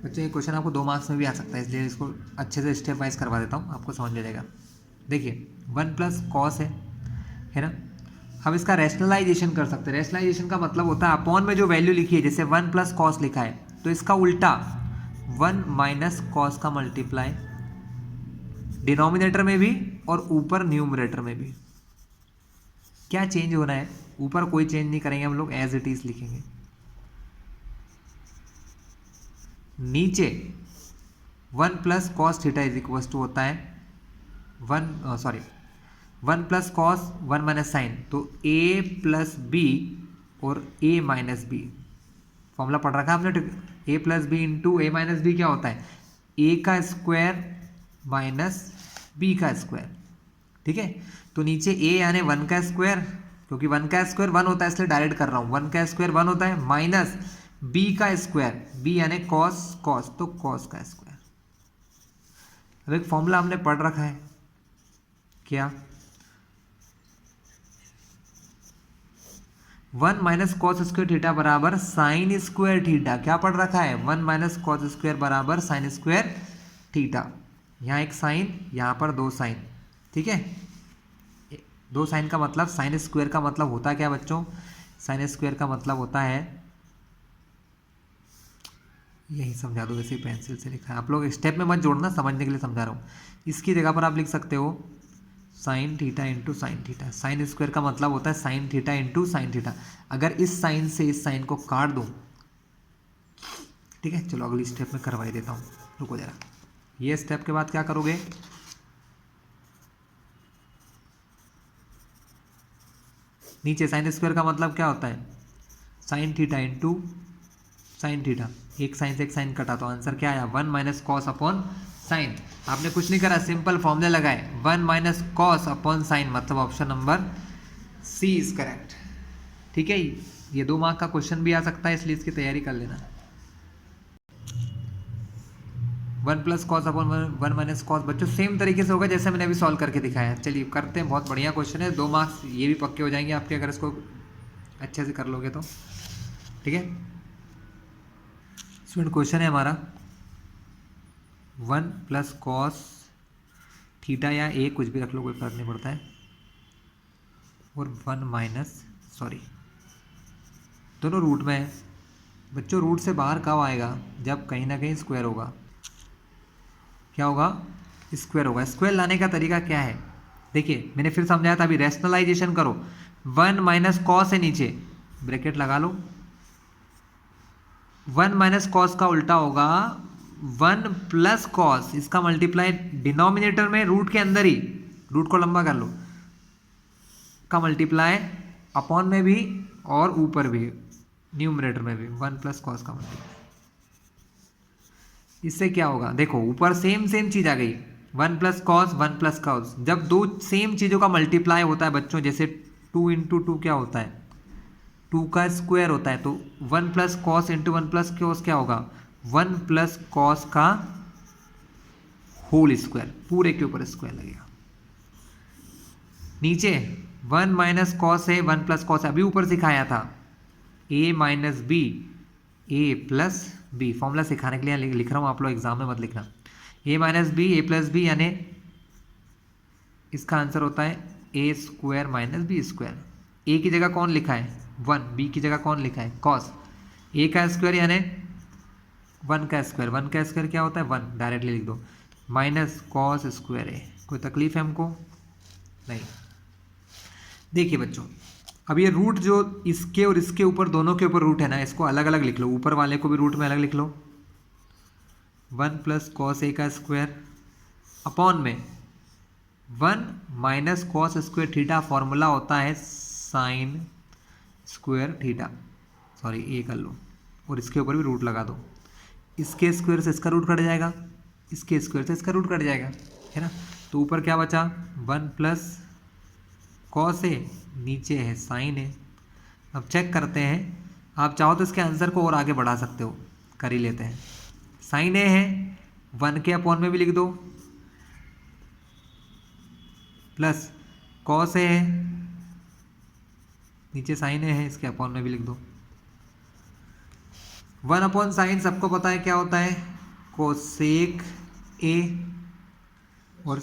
बच्चों। ये क्वेश्चन आपको 2 मार्क्स में भी आ सकता है, इसलिए इसको अच्छे से स्टेप वाइज करवा देता हूँ, आपको समझ में जाएगा। देखिए 1 प्लस कॉस है ना। हम इसका रैशनलाइजेशन कर सकते हैं। रैशनलाइजेशन का मतलब होता है अपॉन में जो वैल्यू लिखी है, जैसे 1 प्लस कॉस लिखा है तो इसका उल्टा 1 माइनस कॉस का मल्टीप्लाई डिनोमिनेटर में भी और ऊपर न्यूमरेटर में भी। क्या चेंज होना है, ऊपर कोई चेंज नहीं करेंगे हम लोग, एज इट इज लिखेंगे। नीचे 1 plus cos theta is equal to होता है 1 प्लस कॉस 1 माइनस साइन, तो a प्लस बी और a माइनस बी। फॉर्मूला पढ़ रखा है आपने, a plus B into A minus B क्या होता है, a का स्क्वायर माइनस b का स्क्वायर। ठीक है, तो नीचे a यानी 1 का स्क्वायर, क्योंकि 1 का स्क्वायर 1 होता है इसलिए डायरेक्ट कर रहा हूँ, 1 का स्क्वायर 1 होता है, माइनस b का स्क्वायर, b यानी कॉस तो कॉस का स्क्वायर। अब एक फॉर्मूला हमने पढ़ रखा है, क्या 1 माइनस कॉस स्क्वायर थीटा बराबर साइन स्क्वायर थीटा। क्या पढ़ रखा है, 1 माइनस कॉस स्क्वायर बराबर साइन स्क्वायर थीटा। यहाँ एक साइन, यहाँ पर 2 साइन। ठीक है, 2 साइन का मतलब, साइन स्क्वायर का मतलब होता है क्या बच्चों, साइन स्क्वायर का मतलब होता है, यही समझा दो, वैसे पेंसिल से लिखा है, आप लोग स्टेप में मत जोड़ना, समझने के लिए समझा रहा हूँ। इसकी जगह पर आप लिख सकते हो sign theta into sine theta. Sine square का मतलब होता है sine theta into sine theta. अगर इस साइन से इस साइन को काट दूं, ठीक है, चलो अगली स्टेप में करवा ही देता हूँ, रुको जरा। ये स्टेप के बाद क्या करोगे, नीचे साइन स्क्वायर का मतलब क्या होता है, sine theta into sine theta. एक साइन से एक साइन कटा तो आंसर क्या आया, 1 माइनस कॉस अपॉन साइन। आपने कुछ नहीं करा, सिंपल फॉर्मूले लगाए, 1 माइनस कॉस अपॉन साइन, मतलब option number C is correct. ठीक है, ये 2 मार्क का क्वेश्चन भी आ सकता है, इसलिए इसकी तैयारी कर लेना। 1 plus cos upon 1 minus cos, बच्चों सेम तरीके से होगा जैसे मैंने अभी सॉल्व करके दिखाया। चलिए करते हैं, बहुत बढ़िया क्वेश्चन है, 2 मार्क्स ये भी पक्के हो जाएंगे आपके अगर इसको अच्छे से कर लोगे तो। ठीक है, स्टूडेंट क्वेश्चन है हमारा 1 प्लस कॉस थीटा या ए कुछ भी रख लो, कोई फर्क नहीं पड़ता है, और 1 माइनस दोनों रूट में है। बच्चों रूट से बाहर कब आएगा, जब कहीं ना कहीं स्क्वायर होगा। क्या होगा, स्क्वायर होगा। स्क्वायर लाने का तरीका क्या है, देखिए मैंने फिर समझाया था, अभी रैशनलाइजेशन करो। 1 माइनस कॉस है, नीचे ब्रैकेट लगा लो, 1 माइनस कॉस का उल्टा होगा 1 प्लस कॉस, इसका मल्टीप्लाई डिनोमिनेटर में रूट के अंदर ही, रूट को लंबा कर लो, का मल्टीप्लाई अपॉन में भी और ऊपर भी न्यूमरेटर में भी 1 प्लस कॉस का मल्टीप्लाई। इससे क्या होगा, देखो ऊपर सेम चीज आ गई, 1 प्लस कॉस 1 प्लस कॉस। जब 2 सेम चीज़ों का मल्टीप्लाई होता है बच्चों, जैसे 2 इंटू 2 क्या होता है, 2 का स्क्वायर होता है, तो 1 plus cos into 1 plus cos क्या होगा, 1 प्लस कॉस का होल स्क्वायर, पूरे के ऊपर स्क्वायर लगेगा। नीचे 1 माइनस कॉस है, 1 प्लस कॉस है, अभी ऊपर सिखाया था a minus B A plus B. Formula सिखाने के लिए लिख रहा हूँ, आप लोग एग्जाम में मत लिखना। a minus B A plus B, यानी इसका आंसर होता है A square minus B square. A की जगह कौन लिखा है 1, बी की जगह कौन लिखा है कॉस। ए का स्क्वायर यानी 1 का स्क्वायर, 1 का स्क्वायर क्या होता है 1, डायरेक्टली लिख दो, माइनस कॉस स्क्वायर ए। कोई तकलीफ है हमको? नहीं। देखिए बच्चों, अब ये रूट जो इसके और इसके ऊपर, दोनों के ऊपर रूट है ना, इसको अलग अलग लिख लो। ऊपर वाले को भी रूट में अलग लिख लो, 1 प्लस कॉस ए का स्क्वायर अपॉन में 1 minus cos square theta. Formula होता है साइन स्क्वायर थीटा, सॉरी ए कर लो, और इसके ऊपर भी रूट लगा दो। इसके स्क्वायर से इसका रूट कट जाएगा, इसके स्क्वायर से इसका रूट कट जाएगा, है ना। तो ऊपर क्या बचा, 1 प्लस कॉस ए, नीचे है साइन ए। अब चेक करते हैं, आप चाहो तो इसके आंसर को और आगे बढ़ा सकते हो, कर ही लेते हैं। साइन ए है, 1 के अपॉन में भी लिख दो, प्लस कॉस ए है, नीचे साइन ए है, इसके अपॉन में भी लिख दो। 1 अपॉन साइन सबको पता है क्या होता है, कोसेक ए, और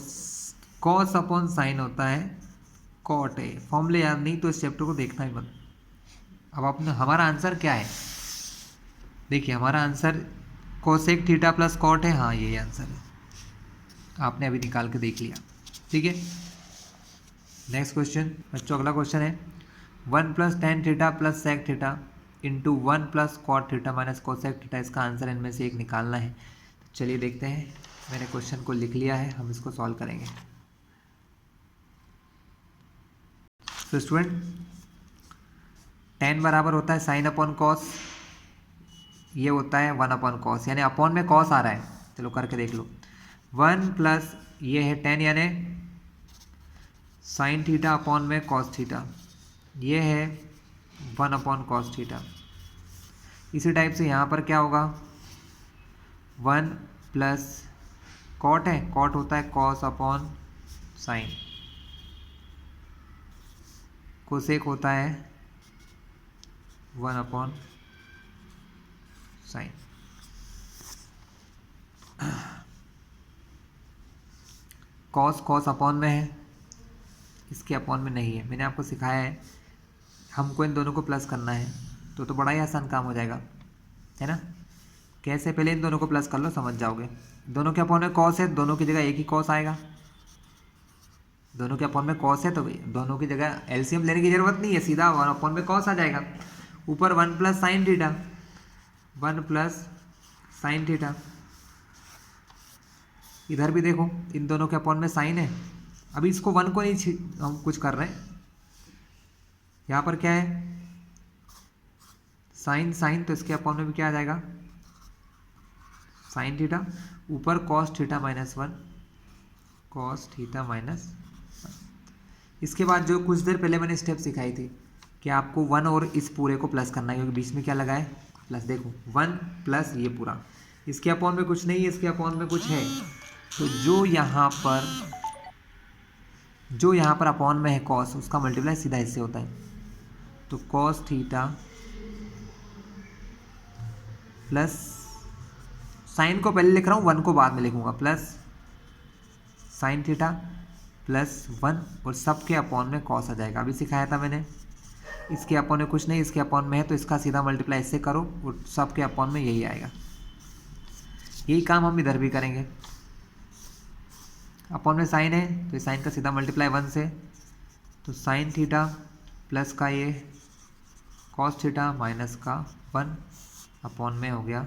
कॉस अपॉन साइन होता है कॉट ए। फॉर्मूले याद नहीं तो इस चैप्टर को देखना ही मत। अब आपने, हमारा आंसर क्या है, देखिए हमारा answer cosec theta plus cot है। हाँ ये आंसर है, आपने अभी निकाल के देख लिया, ठीक है। नेक्स्ट क्वेश्चन बच्चों, अगला क्वेश्चन है 1 plus tan theta plus sec theta into 1 plus cot theta minus cosec theta. इसका आंसर इनमें से एक निकालना है। तो चलिए देखते हैं, मैंने क्वेश्चन को लिख लिया है, हम इसको सॉल्व करेंगे। तो स्टूडेंट, टेन बराबर होता है साइन अपॉन कॉस, ये होता है 1 अपॉन कॉस, यानी अपॉन में कॉस आ रहा है। चलो करके देख लो, 1 प्लस ये है 10 यानी साइन थीटा अपॉन में कॉस थीटा, ये है 1 अपॉन कॉस थीटा। इसी टाइप से यहाँ पर क्या होगा, 1 प्लस कॉट है, कॉट होता है कॉस अपॉन साइन, कोसेक होता है 1 upon sine. Cos cos upon में है, इसके अपॉन में नहीं है। मैंने आपको सिखाया है, हमको इन दोनों को प्लस करना है, तो बड़ा ही आसान काम हो जाएगा, है ना। कैसे, पहले इन दोनों को प्लस कर लो, समझ जाओगे। दोनों के अपॉन में कॉस है, दोनों की जगह एक ही कॉस आएगा। दोनों के अपॉन में कॉस है तो दोनों की जगह एलसीएम लेने की जरूरत नहीं है, सीधा 1 अपॉन में कॉस आ जाएगा। ऊपर 1 plus sign theta, 1 plus sine theta. इधर भी देखो, इन दोनों के अपॉन में साइन है। अभी इसको 1 को नहीं हम कुछ कर रहे हैं, यहाँ पर क्या है साइन साइन, तो इसके अपॉन में भी क्या आ जाएगा साइन थीटा। ऊपर cos theta minus 1, cos theta minus 1। इसके बाद जो कुछ देर पहले मैंने स्टेप सिखाई थी कि आपको 1 और इस पूरे को प्लस करना है, क्योंकि बीच में क्या लगा है प्लस। देखो 1 प्लस ये पूरा, इसके अपॉन में कुछ नहीं है, इसके अपॉन में कुछ है। तो जो यहाँ पर अपॉन में है कॉस, उसका मल्टीप्लाई सीधा इससे होता है। तो कॉस थीटा प्लस साइन को पहले लिख रहा हूँ, 1 को बाद में लिखूंगा, प्लस साइन थीटा प्लस 1, और सब के अपॉन में कॉस आ जाएगा। अभी सिखाया था मैंने, इसके अपॉन में कुछ नहीं, इसके अपॉन में है, तो इसका सीधा मल्टीप्लाई इससे करो और सब के अपॉन में यही आएगा। यही काम हम इधर भी करेंगे। अपॉन में साइन है तो साइन का सीधा मल्टीप्लाई 1 से, तो साइन थीटा प्लस का ये कॉस थीटा माइनस का 1 अपॉन में हो गया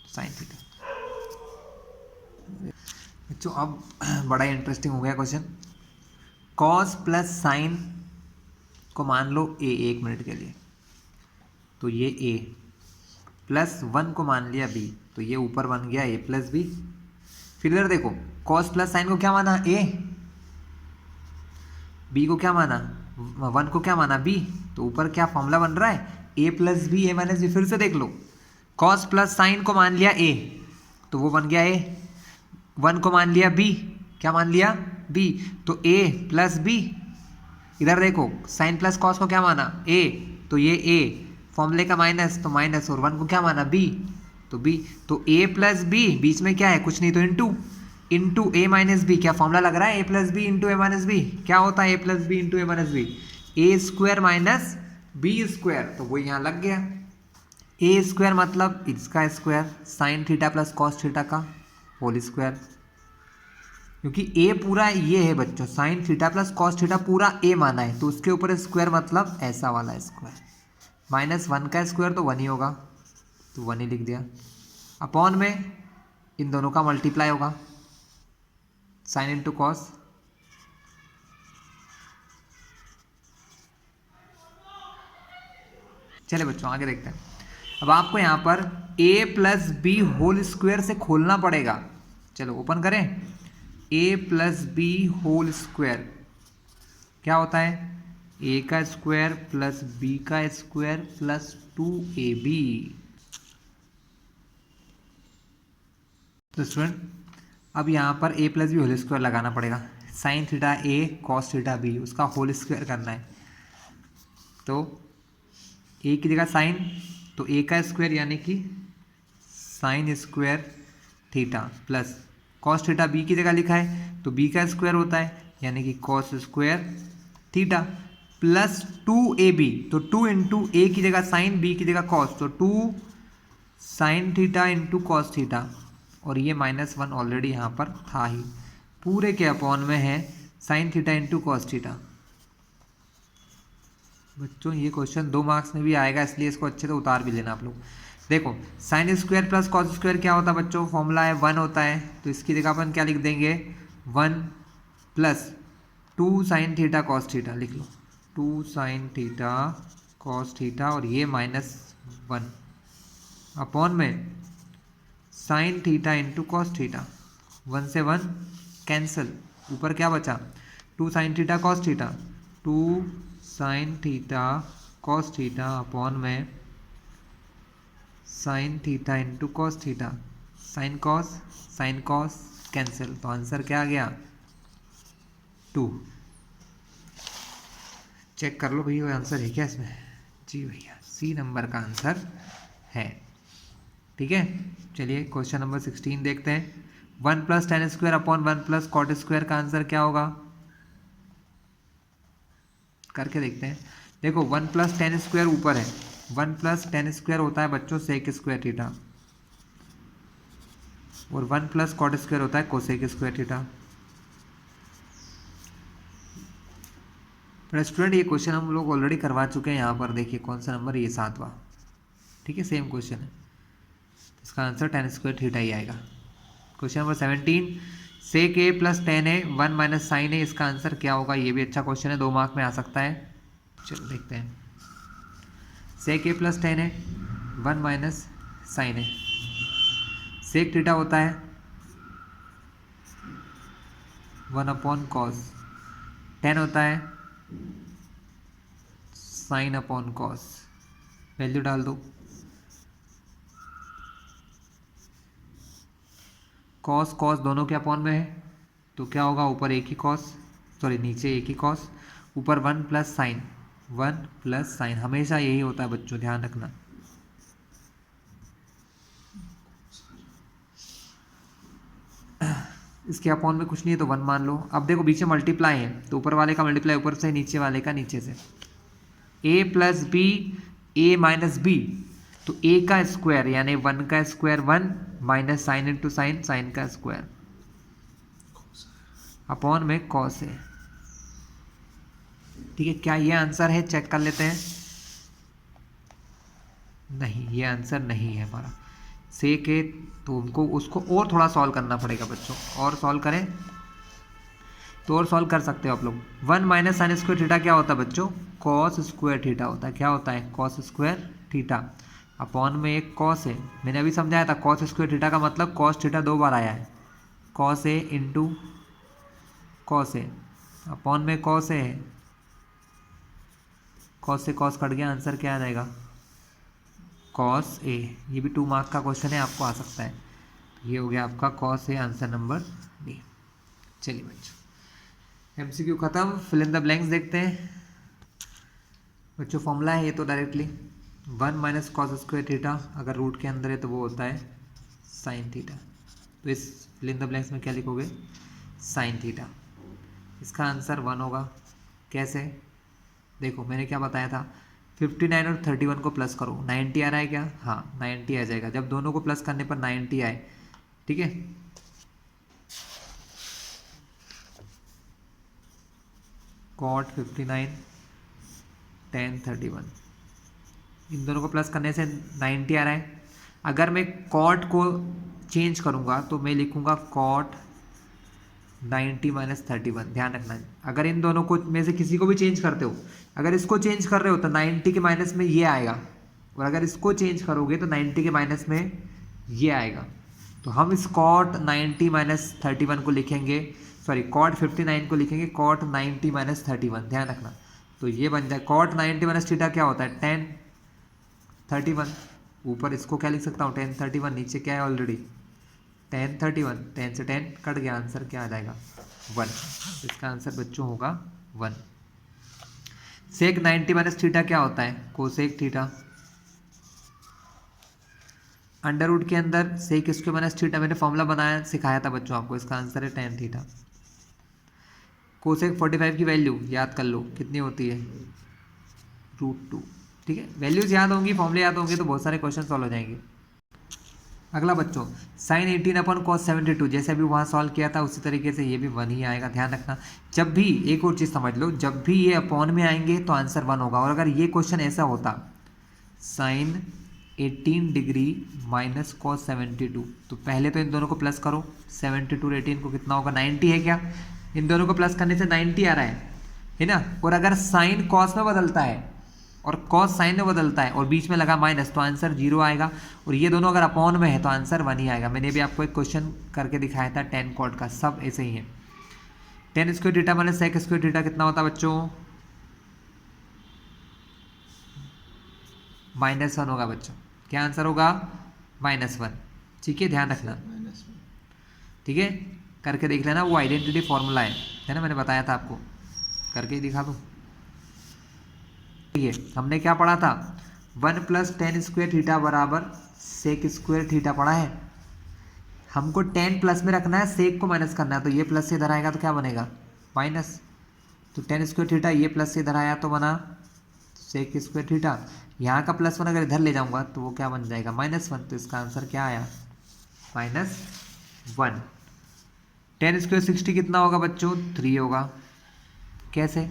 साइन थीटा। बच्चों अब बड़ा इंटरेस्टिंग हो गया क्वेश्चन। कॉस प्लस साइन को मान लो ए 1 मिनट के लिए, तो ये ए, प्लस 1 को मान लिया बी, तो ये ऊपर बन गया ए प्लस बी। फिर इधर देखो, कॉस प्लस साइन को क्या माना ए, बी को क्या माना 1 को क्या माना बी, तो ऊपर क्या फॉर्मूला बन रहा है ए plus B A minus B. फिर से देख लो, कॉस प्लस साइन को मान लिया ए, तो वो बन गया ए, 1 को मान लिया बी, क्या मान लिया बी, तो ए प्लस बी। इधर देखो, साइन प्लस कॉस को क्या माना ए, तो ये ए, फॉर्मूले का माइनस तो माइनस, और 1 को क्या माना बी, तो बी, तो ए प्लस बी, बीच में क्या है कुछ नहीं, तो इंटू ए माइनस बी। क्या फॉर्मूला लग रहा है ए plus B into A minus B, क्या होता है ए plus B into A minus B, A square minus B square, तो वो यहाँ लग गया। ए स्क्वायर मतलब इसका square, sine theta plus cos theta का होल स्क्वायर, क्योंकि ए पूरा ये है बच्चों, sine theta plus cos theta पूरा ए माना है, तो उसके ऊपर स्क्वायर मतलब ऐसा वाला स्क्वायर। -1 का स्क्वायर तो 1 ही होगा, तो 1 ही लिख दिया। अपॉन में इन दोनों का मल्टीप्लाई होगा, साइन इंटू कॉस। चले बच्चों आगे देखते हैं। अब आपको यहाँ पर a plus B whole square से खोलना पड़ेगा। चलो ओपन करें। a plus B whole square क्या होता है? a का स्क्वायर प्लस b का स्क्वायर प्लस 2ab। तो स्टूडेंट अब यहाँ पर a plus B whole square लगाना पड़ेगा। Sine theta a cos theta b उसका होल स्क्वायर करना है। तो a की जगह साइन, तो a का स्क्वायर यानी कि sign square theta plus cos theta b की जगह लिखा है तो b का स्क्वायर होता है यानी कि cos square theta plus 2ab। तो 2 इंटू ए की जगह साइन, b की जगह कॉस, तो 2 sine theta into cos theta, और ये -1 ऑलरेडी यहाँ पर था ही, पूरे के अपॉन में है sine theta into cos theta. बच्चों ये क्वेश्चन 2 मार्क्स में भी आएगा, इसलिए इसको अच्छे से उतार भी लेना आप लोग। देखो sine square plus cos square क्या होता है बच्चों? फॉर्मूला है 1 होता है, तो इसकी जगह अपन क्या लिख देंगे? 1 plus 2 sine theta cos theta लिख लो, 2 साइन थीटा कॉस थीटा, और ये -1 अपॉन में sine theta into cos theta. 1 से 1 कैंसिल, ऊपर क्या बचा? 2 sine theta cos theta, 2 sine theta cos theta upon में sine theta into cos theta. Sine cos cancel, तो आंसर क्या आ गया? 2। चेक कर लो भैया आंसर है क्या इसमें? जी भैया सी नंबर का आंसर है। ठीक है, चलिए क्वेश्चन नंबर 16 देखते हैं। 1 plus tan square upon 1 plus cot square का आंसर क्या होगा? करके देखते हैं। देखो 1 प्लस टेन स्क्वायर ऊपर है, 1 प्लस टेन स्क्वायर होता है बच्चों सेक स्क्वायर थीटा, और 1 प्लस कॉट स्क्वायर होता है कोसेक स्क्वायर थीटा। पर स्टूडेंट ये क्वेश्चन हम लोग ऑलरेडी करवा चुके हैं। यहाँ पर देखिए कौन सा नंबर, ये 7वां। ठीक है, सेम क्वेश्चन है, इसका आंसर टेन स्क्वायर थीटा ही आएगा। क्वेश्चन नंबर 17, सेक ए प्लस टेन ए 1 माइनस साइन ए, इसका आंसर क्या होगा? ये भी अच्छा क्वेश्चन है, 2 मार्क में आ सकता है। चलो देखते हैं। सेक ए प्लस टेन ए 1 माइनस साइन ए, सेक थीटा होता है 1 अपॉन कॉस, टेन होता है साइन अपॉन कॉस। वैल्यू डाल दो, कॉस कॉस दोनों के अपॉन में है, तो क्या होगा? ऊपर एक ही कॉस, सॉरी नीचे एक ही कॉस, ऊपर 1 प्लस साइन, 1 प्लस साइन, हमेशा यही होता है बच्चों, ध्यान रखना। इसके अपॉन में कुछ नहीं है तो 1 मान लो। अब देखो बीच में मल्टीप्लाई है, तो ऊपर वाले का मल्टीप्लाई ऊपर से, नीचे वाले का नीचे से। a plus B A minus B, तो a का स्क्वायर यानी 1 का square 1 minus sine into sine, sine का स्क्वायर अपॉन में कॉस है। ठीक है, क्या ये आंसर है? चेक कर लेते हैं। नहीं, ये आंसर नहीं है हमारा। सेक ए, तो उनको उसको और थोड़ा सॉल्व करना पड़ेगा बच्चों, और सॉल्व करें तो और सॉल्व कर सकते हो आप लोग। 1 माइनस साइन स्क्वायर थीटा क्या होता है बच्चों? कॉस स्क्वायर थीटा होता है। क्या होता है? कॉस स्क्वायर थीटा अपॉन में एक कॉस है। मैंने अभी समझाया था कॉस स्क्वायर थीटा का मतलब कॉस थीटा 2 बार आया है, cos A into cos A upon में कॉस ए है, कॉस से कॉस कट गया, आंसर क्या आ जाएगा? Cos A. ये भी 2 मार्क का क्वेश्चन है, आपको आ सकता है। ये हो गया आपका cos A, answer number D. चलिए बच्चों एमसीक्यू खत्म, फिल इन द ब्लैंक्स देखते हैं बच्चों। फॉर्मूला है ये तो directly 1 minus cos square theta, अगर रूट के अंदर है तो वो होता है साइन थीटा। तो इस फिल इन द ब्लैंक्स में क्या लिखोगे? Sine theta. इसका आंसर 1 होगा। कैसे? देखो मैंने क्या बताया था, 59 और 31 को प्लस करो, 90 आ रहा है क्या? हाँ 90 आ जाएगा, जब दोनों को प्लस करने पर 90 आए। ठीक है, कॉट 59 tan 31, इन दोनों को प्लस करने से 90 आ रहा है। अगर मैं कॉट को चेंज करूँगा तो मैं लिखूँगा कॉट 90 माइनस 31। ध्यान रखना, अगर इन दोनों को में से किसी को भी चेंज करते हो, अगर इसको चेंज कर रहे हो तो 90 के माइनस में ये आएगा, और अगर इसको चेंज करोगे तो 90 के माइनस में ये आएगा। तो हम इस कॉट 90 माइनस 31 को लिखेंगे, सॉरी कॉट 59 को लिखेंगे कॉट 90 माइनस 31। ध्यान रखना, तो ये बन जाए कॉट 90 माइनस थीटा क्या होता है tan 31। ऊपर इसको क्या लिख सकता हूँ tan 31, नीचे क्या है ऑलरेडी tan 31, tan से tan कट गया, आंसर क्या आ जाएगा 1। इसका आंसर बच्चों होगा 1। सेक 90 माइनस थीटा क्या होता है कोसेक थीटा, अंडर रूट के अंदर सेक स्क्वायर माइनस थीटा, मैंने फॉर्मूला बनाया सिखाया था बच्चों आपको, इसका आंसर है tan थीटा। कोसेक 45 की वैल्यू याद कर लो कितनी होती है √2। ठीक है, वैल्यूज याद होंगी, फॉर्मूले याद होंगे तो बहुत सारे क्वेश्चन सॉल्व हो जाएंगे। अगला बच्चों साइन 18 अपन cos 72, जैसे अभी वहाँ सॉल्व किया था उसी तरीके से ये भी 1 ही आएगा। ध्यान रखना, जब भी एक और चीज़ समझ लो, जब भी ये अपॉन में आएंगे तो आंसर 1 होगा। और अगर ये क्वेश्चन ऐसा होता साइन 18 डिग्री माइनस cos 72, तो पहले तो इन दोनों को प्लस करो, 72 और 18 को कितना होगा 90 है क्या, इन दोनों को प्लस करने से 90 आ रहा है ना। और अगर साइन कॉस में बदलता है और कॉस साइन में बदलता है और बीच में लगा माइनस, तो आंसर 0 आएगा। और ये दोनों अगर अपॉन में है तो आंसर 1 ही आएगा। मैंने भी आपको एक क्वेश्चन करके दिखाया था tan कॉट का, सब ऐसे ही है। tan square theta minus sec square theta कितना होता है बच्चों -1 होगा बच्चों। क्या आंसर होगा -1। ठीक है, ध्यान रखना, ठीक है, करके देख लेना, वो आइडेंटिटी फॉर्मूला है ना, मैंने बताया था आपको, करके ही दिखा दूँ। ठीक है, हमने क्या पढ़ा था 1 + tan स्क्वायर थीटा बराबर सेक स्क्वायर थीटा पढ़ा है। हमको tan प्लस में रखना है, सेक को माइनस करना है, तो ये प्लस से इधर आएगा तो क्या बनेगा माइनस। तो tan स्क्वायर थीटा ये प्लस से इधर आया तो बना सेक स्क्वायर थीटा। यहाँ का +1 अगर इधर ले जाऊँगा तो वो क्या बन जाएगा -1। तो इसका आंसर क्या आया -1। tan स्क्वायर 60 कितना होगा बच्चों 3 होगा। कैसे,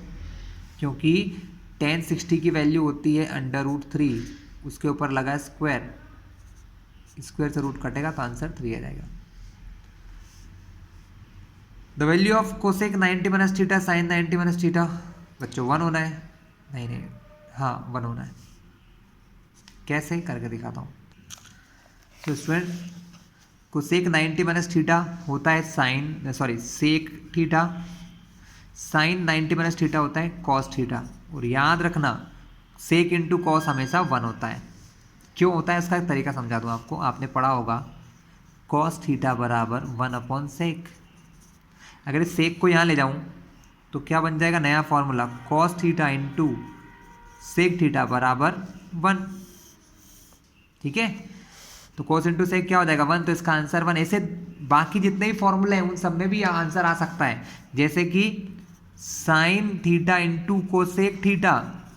क्योंकि tan 60 की वैल्यू होती है √3, उसके ऊपर लगा स्क्वायर, स्क्वायर से रूट कटेगा तो आंसर 3 आ जाएगा। The value of cosec 90 minus theta sine 90 minus theta बच्चों 1 होना है, नहीं हाँ 1 होना है। कैसे करके दिखाता हूँ। तो स्टूडेंट कोसेक 90 माइनस थीटा होता है sine, sorry sec theta, sine 90 minus theta होता है कॉस थीटा। और याद रखना सेक इंटू कॉस हमेशा 1 होता है। क्यों होता है इसका एक तरीका समझा दूँ आपको, आपने पढ़ा होगा कॉस थीटा बराबर 1/सेक। अगर इस सेक को यहाँ ले जाऊँ तो क्या बन जाएगा नया formula, cos theta into sec theta बराबर 1। ठीक है, तो कॉस इंटू सेक क्या हो जाएगा 1, तो इसका आंसर 1। ऐसे बाकी जितने भी फॉर्मूले हैं उन सब में भी आंसर आ सकता है, जैसे कि sine theta into cosec theta,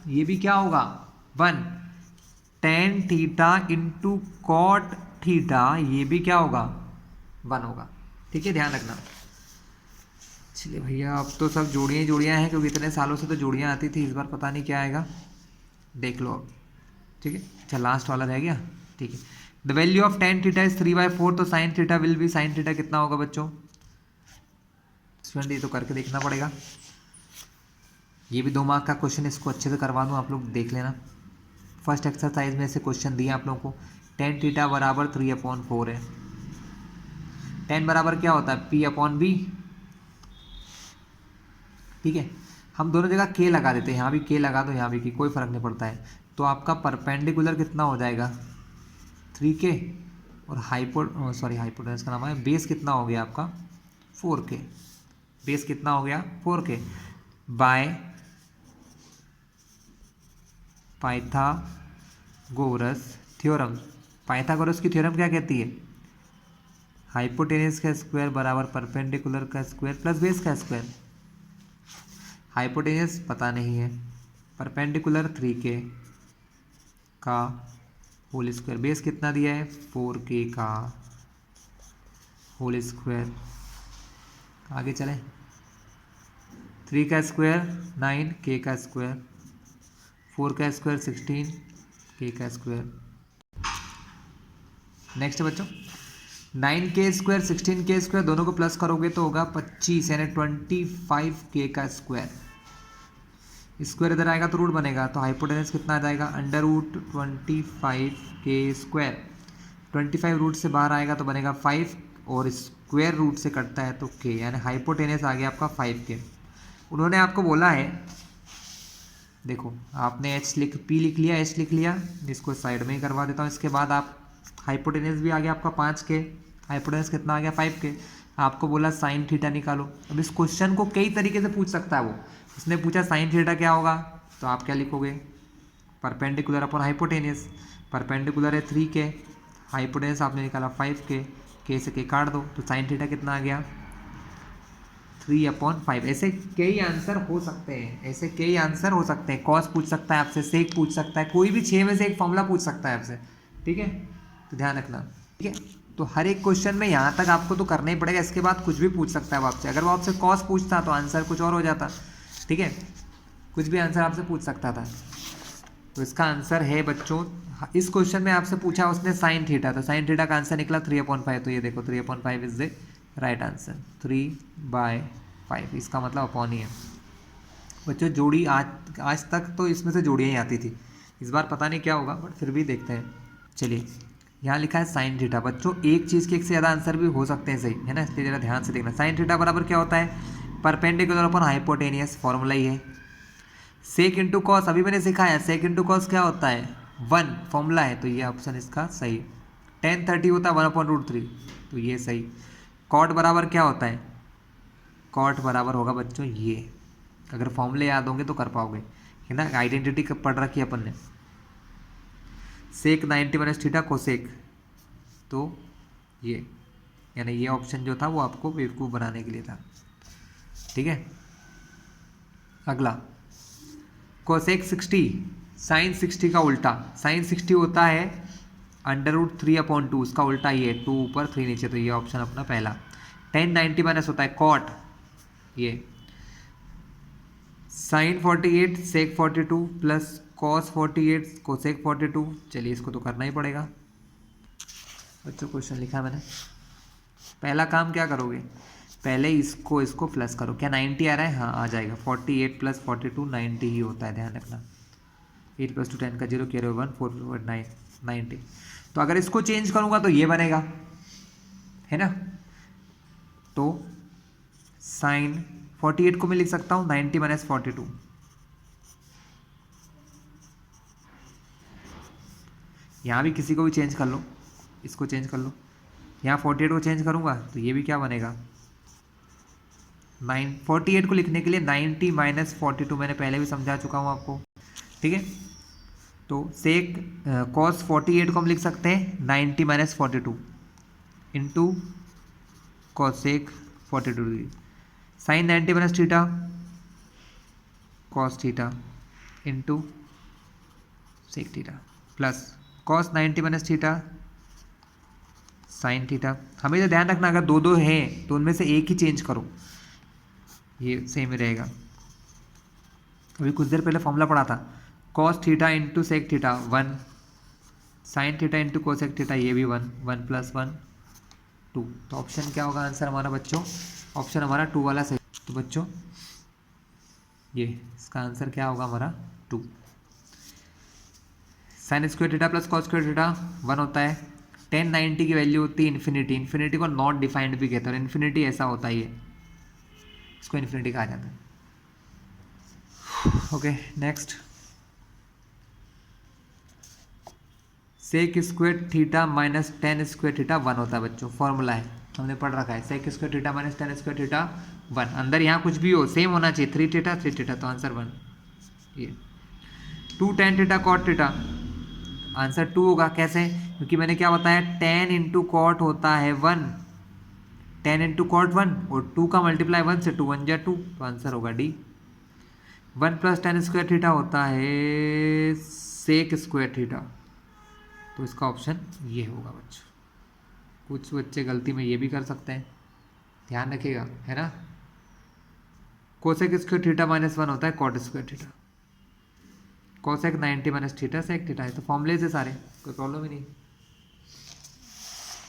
ये भी क्या होगा 1। Tan theta into cot theta, ये भी क्या होगा 1 होगा। ठीक है, ध्यान रखना। चलिए भैया, अब तो सब जोड़ियाँ हैं, क्योंकि इतने सालों से तो जोड़ियाँ आती थी, इस बार पता नहीं क्या आएगा, देख लो अब। ठीक है, अच्छा लास्ट वाला रह गया। ठीक है, the value of tan theta is 3/4, तो sine theta will be, sine theta कितना होगा बच्चों स्टूडेंट, ये तो करके देखना पड़ेगा। ये भी 2 मार्क का क्वेश्चन, इसको अच्छे से करवा दूँ, आप लोग देख लेना। फर्स्ट एक्सरसाइज में से क्वेश्चन दिया आप लोगों को, tan थीटा बराबर 3/4 है। tan बराबर क्या होता है P/B। ठीक है, हम दोनों जगह k लगा देते हैं, यहाँ भी k लगा दो, यहाँ भी k, कोई फर्क नहीं पड़ता है। तो आपका परपेंडिकुलर कितना हो जाएगा 3k, और हाइपोटेनस का नाम है, बेस कितना हो गया आपका 4k। बेस कितना हो गया 4k by Pythagoras theorem. Pythagoras की थ्योरम क्या कहती है, हाइपोटेनस का स्क्वायर बराबर परपेंडिकुलर का स्क्वायर प्लस बेस का स्क्वायर। हाइपोटेनस पता नहीं है, परपेंडिकुलर 3k का होल स्क्वायर, बेस कितना दिया है 4k का होल स्क्वायर। आगे चलें, 3 का स्क्वायर 9, के का स्क्वायर 4 का स्क्वायर 16, के का स्क्वायर। नेक्स्ट बच्चों 9 के स्क्वायर 16 के स्क्वायर दोनों को प्लस करोगे तो होगा 25 यानी 25 के का स्क्वायर। स्क्वायर इधर आएगा तो रूट बनेगा, तो हाइपोटेनस कितना आ जाएगा अंडर रूट 25 के स्क्वायर। 25 रूट से बाहर आएगा तो बनेगा 5 और स्क्वायर रूट से कटता है तो के, यानी हाइपोटेनस आ गया आपका 5 के। उन्होंने आपको बोला है, देखो आपने एच लिख लिया, एच लिख लिया, इसको साइड में ही करवा देता हूँ। इसके बाद आप हाइपोटेनस भी आ गया आपका 5 के, हाइपोटेनस कितना आ गया 5 के। आपको बोला साइन थीटा निकालो। अब इस क्वेश्चन को कई तरीके से पूछ सकता है वो। उसने पूछा साइन थीटा क्या होगा, तो आप क्या लिखोगे, परपेंडिकुलर अपॉन हाइपोटेनस। परपेंडिकुलर है 3 के, हाइपोटेनस आपने निकाला 5 के से के काट दो, तो साइन थीटा कितना आ गया 3/5। ऐसे कई आंसर हो सकते हैं, ऐसे कई आंसर हो सकते हैं। कॉस पूछ सकता है आपसे, सेक पूछ सकता है, कोई भी 6 में से एक फॉर्मूला पूछ सकता है आपसे, ठीक है, तो ध्यान रखना, ठीक है। तो हर एक क्वेश्चन में यहाँ तक आपको तो करना ही पड़ेगा, इसके बाद कुछ भी पूछ सकता है वो आपसे। अगर वो आपसे कॉस पूछता तो आंसर कुछ और हो जाता, ठीक है, कुछ भी आंसर आपसे पूछ सकता था। तो इसका आंसर है बच्चों, इस क्वेश्चन में आपसे पूछा उसने साइन थीटा, तो साइन थीटा का आंसर निकला 3/5। तो ये देखो 3/5 इज द राइट आंसर, 3/5, इसका मतलब अपॉन ही है बच्चों। जोड़ी आज तक तो इसमें से जोड़ियाँ ही आती थी, इस बार पता नहीं क्या होगा, बट फिर भी देखते हैं। चलिए यहाँ लिखा है साइन थीटा। बच्चों एक चीज़ के एक से ज़्यादा आंसर भी हो सकते हैं, सही है ना, इसलिए ज़रा ध्यान से देखना। साइन थीटा बराबर क्या होता है, परपेंडिकुलर अपॉन हाइपोटेनियस, फॉर्मूला ही है। सेक इंटू कॉस अभी मैंने सिखाया, सेक इंटू कॉस क्या होता है 1, फॉर्मूला है, तो ये ऑप्शन इसका सही। 10/30 होता है 1/√3, तो ये सही। कॉट बराबर क्या होता है, कॉट बराबर होगा बच्चों ये, अगर फॉर्मूले याद होंगे तो कर पाओगे, है ना, आइडेंटिटी कब पढ़ रखी है अपन ने। सेक 90 - थीटा कोसेक, तो ये, यानी ये ऑप्शन जो था वो आपको बेवकूफ़ बनाने के लिए था, ठीक है। अगला कोसेक 60, साइन 60 का उल्टा, साइन 60 होता है √3/2, उसका उल्टा ये 2 ऊपर 3 नीचे, तो ये ऑप्शन अपना पहला। 10/90 होता है कॉट, ये साइन 48 सेक 42 प्लस कॉस 48 कोसेक 42। चलिए इसको तो करना ही पड़ेगा बच्चों, क्वेश्चन लिखा है मैंने। पहला काम क्या करोगे, पहले इसको प्लस करो। क्या 90 आ रहा है, हाँ आ जाएगा। 48 + 42 90 ही होता है, ध्यान रखना। 8 + 2 10 का 0 कैरे 1 4 4 9 90। तो अगर इसको चेंज करूँगा तो ये बनेगा, है ना। तो साइन 48 को मैं लिख सकता हूँ 90 - 42। यहाँ भी किसी को भी चेंज कर लो, इसको चेंज कर लो। यहाँ 48 को चेंज करूँगा तो ये भी क्या बनेगा 48 को लिखने के लिए 90 - 42 मैंने पहले भी समझा चुका हूँ आपको, ठीक है। तो सेक कॉस 48 को हम लिख सकते हैं 90 - 42 into cosec 42, sine 90 - theta cos theta into sec theta plus cos 90 - theta sine theta. हमेशा ध्यान रखना अगर दो दो हैं तो उनमें से एक ही चेंज करो, ये सेम ही रहेगा। अभी कुछ देर पहले फॉर्मूला पढ़ा था, cos theta into sec theta 1, sine theta into cosec theta, ये भी 1, 1 + 1 2। तो ऑप्शन क्या होगा आंसर हमारा बच्चों, ऑप्शन हमारा 2 वाला सही। तो बच्चों ये इसका आंसर क्या होगा हमारा 2। Sign square theta plus cos square theta 1 होता है। 10/90 की वैल्यू होती है इन्फिनिटी, इन्फिनिटी को नॉट डिफाइंड भी कहते हैं, और इन्फिनिटी ऐसा होता ही है, इसको इन्फिनिटी कहा जाता है। Okay next, sec square theta minus tan square theta 1 होता है बच्चों, फॉर्मूला है हमने पढ़ रखा है। Sec square theta minus tan square theta 1, अंदर यहाँ कुछ भी हो सेम होना चाहिए, 3 थीटा, तो आंसर 1। ये 2 tan theta cot theta, answer 2 होगा। कैसे, क्योंकि मैंने क्या बताया, tan इंटू कॉट होता है 1, tan इंटू कॉट 1, और 2 का मल्टीप्लाई 1 से 2 1 जा 2, तो आंसर होगा डी। 1 + tan स्क्वायर थीटा होता है सेक स्क्वायर थीटा, तो इसका ऑप्शन ये होगा बच्चों। कुछ बच्चे गलती में ये भी कर सकते हैं, ध्यान रखिएगा, है ना। कोसेक स्क्वायर थीटा माइनस 1 होता है cot square theta. Cosec 90 minus theta sec theta है, तो फॉर्मूले से सारे, कोई प्रॉब्लम ही नहीं।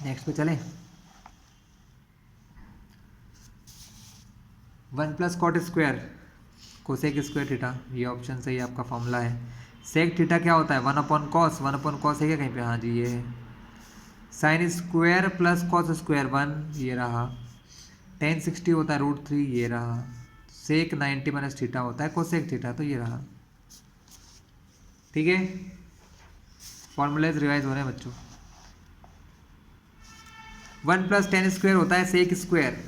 नेक्स्ट पे चले। 1 plus cot square cosec square theta, ये ऑप्शन सही आपका फॉर्मूला है। सेक थीटा क्या होता है 1 अपॉन कॉस, 1 अपॉन कॉस है क्या कहीं पे, हाँ जी ये है। Sine square plus cos square 1, ये रहा। टेन 60 होता है √3, ये रहा। सेक 90 माइनस थीटा होता है कोसेक थीटा, तो ये रहा। ठीक है, फॉर्मूलेज रिवाइज हो रहे हैं बच्चों। 1 प्लस टेन स्क्वायर होता है सेक स्क्वायर,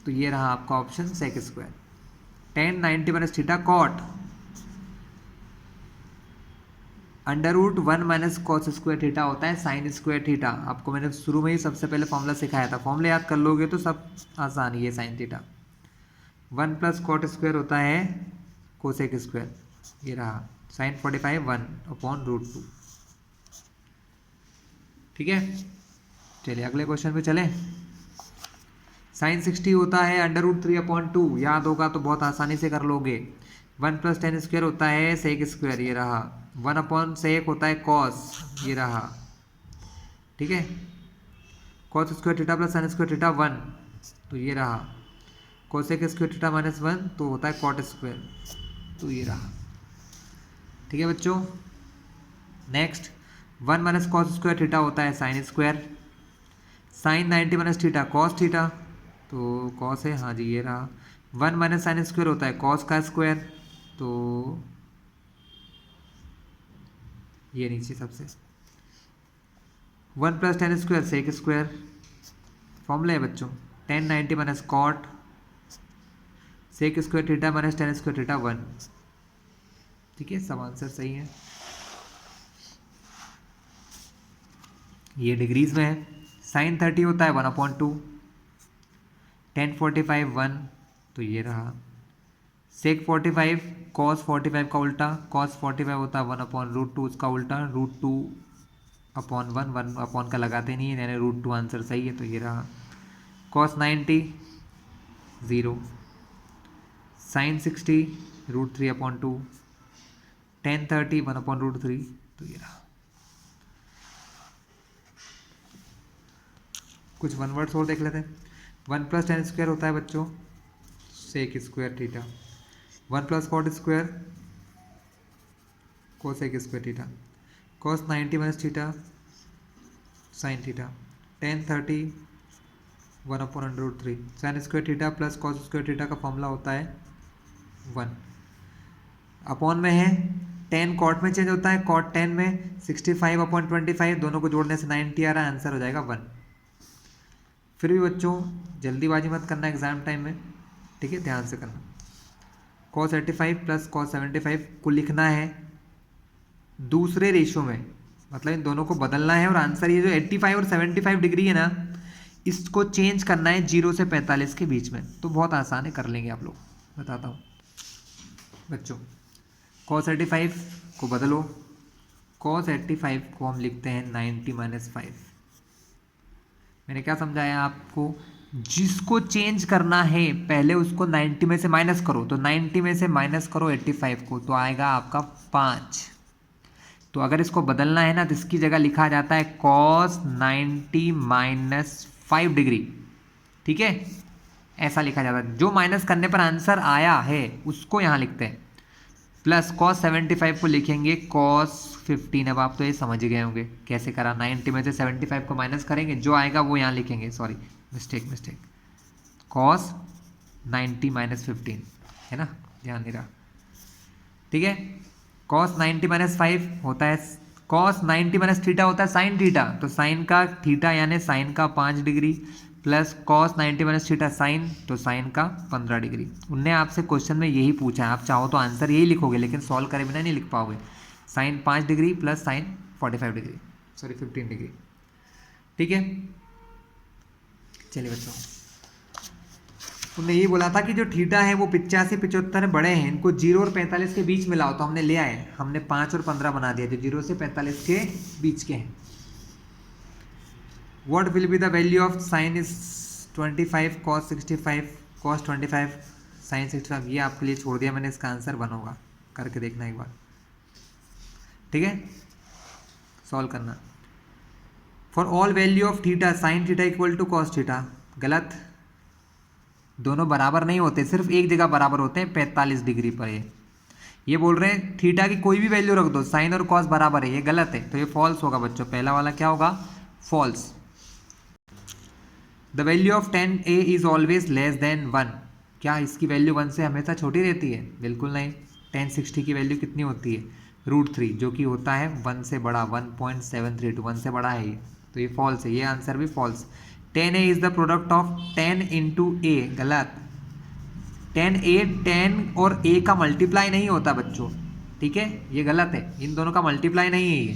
तो ये रहा आपका option sec square. Tan 90 minus theta cot, √1 minus cos square theta होता है साइन स्क्वायर थीटा। आपको मैंने शुरू में ही सबसे पहले फॉर्मूला सिखाया था, फॉर्मूला याद कर लोगे तो सब आसान ही है। Sine theta 1 plus cot square होता है कोसेक स्क्वायर, ये रहा। Sine 45 1 upon √2। ठीक है, चलिए अगले क्वेश्चन पे चले। साइन 60 होता है √3 अपॉन 2, याद होगा तो बहुत आसानी से कर लोगे। 1 प्लस टेन स्क्वायर होता है सेक स्क्वायर, ये रहा। 1 अपॉन सेक होता है कॉस, ये रहा। ठीक है, cos square theta plus sign square theta 1, तो ये रहा। कोसेक स्क्वायर थीटा माइनस 1 तो होता है कॉट स्क्वायर, तो ये रहा। ठीक है बच्चों, next 1 minus cos square theta होता है sine square. Sine 90 minus theta cos theta, तो कॉस है, हाँ जी ये रहा। 1 माइनस साइन स्क्वायर होता है कॉस का स्क्वायर, तो ये नीचे सबसे। 1 plus tan square sec square, formula है बच्चों। Tan 90 minus cot sec square theta minus tan square theta 1। ठीक है, सब आंसर सही है। ये डिग्रीज में है। साइन 30 होता है 1 अपॉन 2, टेन 45 1, तो ये रहा। सेक 45 कॉस 45 का उल्टा, कॉस 45 होता है 1 अपॉन √2, उसका उल्टा √2 अपॉन 1, 1 अपॉन का लगाते नहीं है, यानी √2 आंसर सही है, तो ये रहा। Cos 90 0, sine 60 √3 upon 2, tan 30 1 upon √3, तो ये रहा। कुछ वन वर्ड्स और देख लेते हैं। 1 प्लस टेन स्क्वायर होता है बच्चों sec square theta. 1 plus cot square cosec square theta. Cos 90 minus theta sine theta. Tan 30 1 upon √3, sine square theta plus cos square theta का फॉर्मूला होता है 1। अपॉन में है, टेन कॉट में चेंज होता है, कॉट 10 में 65 अपॉन 25, दोनों को जोड़ने से 90 आ रहा है, आंसर हो जाएगा 1। फिर भी बच्चों जल्दीबाजी मत करना एग्जाम टाइम में, ठीक है, ध्यान से करना। cos 85 प्लस cos 75 को लिखना है दूसरे रेशो में, मतलब इन दोनों को बदलना है, और आंसर ये जो 85 और 75 डिग्री है ना, इसको चेंज करना है 0 से 45 के बीच में। तो बहुत आसान है, कर लेंगे आप लोग, बताता हूँ बच्चों। cos 85 को बदलो, cos 85 को हम लिखते हैं 90 माइनस 5। मैंने क्या समझाया आपको, जिसको चेंज करना है पहले उसको 90 में से माइनस करो, तो 90 में से माइनस करो 85 को, तो आएगा आपका 5। तो अगर इसको बदलना है ना, तो इसकी जगह लिखा जाता है cos 90 माइनस 5 डिग्री। ठीक है, ऐसा लिखा जाता है। जो माइनस करने पर आंसर आया है उसको यहाँ लिखते हैं, प्लस cos 75 को लिखेंगे cos 15। अब आप तो ये समझ गए होंगे कैसे करा, 90 में से 75 को माइनस करेंगे, जो आएगा वो यहाँ लिखेंगे। Sorry, mistake. cos 90 माइनस 15 है ना, ध्यान नहीं रहा। ठीक है, cos 90 माइनस 5 होता है, cos 90 माइनस थीटा होता है साइन थीटा, तो साइन का थीटा यानी साइन का 5 degree, plus cos 90 minus theta sign, तो साइन का 15 डिग्री। उनने आपसे क्वेश्चन में यही पूछा है, आप चाहो तो आंसर यही लिखोगे, लेकिन सॉल्व करे बिना नहीं लिख पाओगे। Sine 5 degree plus sine 45 degree, sorry 15 degree. ठीक है, चलिए बच्चों, उन्होंने यही बोला था कि जो थीटा है वो 85 75 बड़े हैं, इनको 0 और 45 के बीच में लाओ, तो हमने ले आए, हमने 5 और 15 बना दिया जो 0 से 45 के बीच के हैं। What will be the value of sin is 25 cos 65 cos 25 sign 65 ये आपके लिए छोड़ दिया मैंने, इसका आंसर 1 होगा, करके देखना एक बार, ठीक है, सॉल्व करना। For all value of theta sine theta equal to cos theta, गलत, दोनों बराबर नहीं होते, सिर्फ एक जगह बराबर होते हैं 45 डिग्री पर। ये बोल रहे हैं थीटा की कोई भी वैल्यू रख दो, साइन और कॉस बराबर है, ये गलत है, तो ये फॉल्स होगा बच्चों, पहला वाला क्या होगा, false. The value of tan a is always less than 1, क्या इसकी वैल्यू 1 से हमेशा छोटी रहती है, बिल्कुल नहीं। tan 60 की वैल्यू कितनी होती है, √3, जो कि होता है 1 से बड़ा, 1.732, 1 से बड़ा है ये, तो ये फॉल्स है, ये आंसर भी false. tan a is the product of 10 × a, गलत, tan a 10 और a का मल्टीप्लाई नहीं होता बच्चों, ठीक है, ये गलत है, इन दोनों का मल्टीप्लाई नहीं है ये,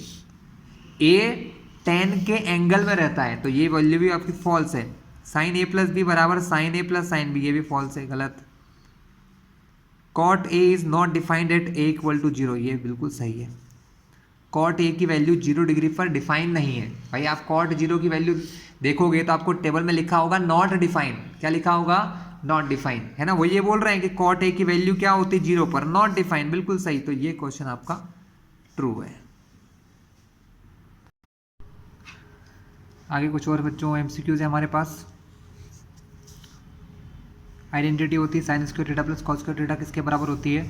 a 10 के एंगल में रहता है, तो ये वैल्यू भी आपकी फॉल्स है। साइन a + b बराबर साइन a + साइन b, ये भी फॉल्स है, गलत। cot a is not defined at a = 0, ये बिल्कुल सही है। cot a की वैल्यू 0 डिग्री पर डिफाइन नहीं है भाई, आप cot 0 की वैल्यू देखोगे तो आपको टेबल में लिखा होगा नॉट डिफाइन, क्या लिखा होगा, नॉट डिफाइन, है ना, वो ये बोल रहे हैं कि cot a की वैल्यू क्या होती है 0 पर, नॉट डिफाइन, बिल्कुल सही, तो ये क्वेश्चन आपका ट्रू है। आगे कुछ और बच्चों एमसीक्यूज है हमारे पास। आइडेंटिटी होती है sine square theta plus cos square theta किसके बराबर होती है,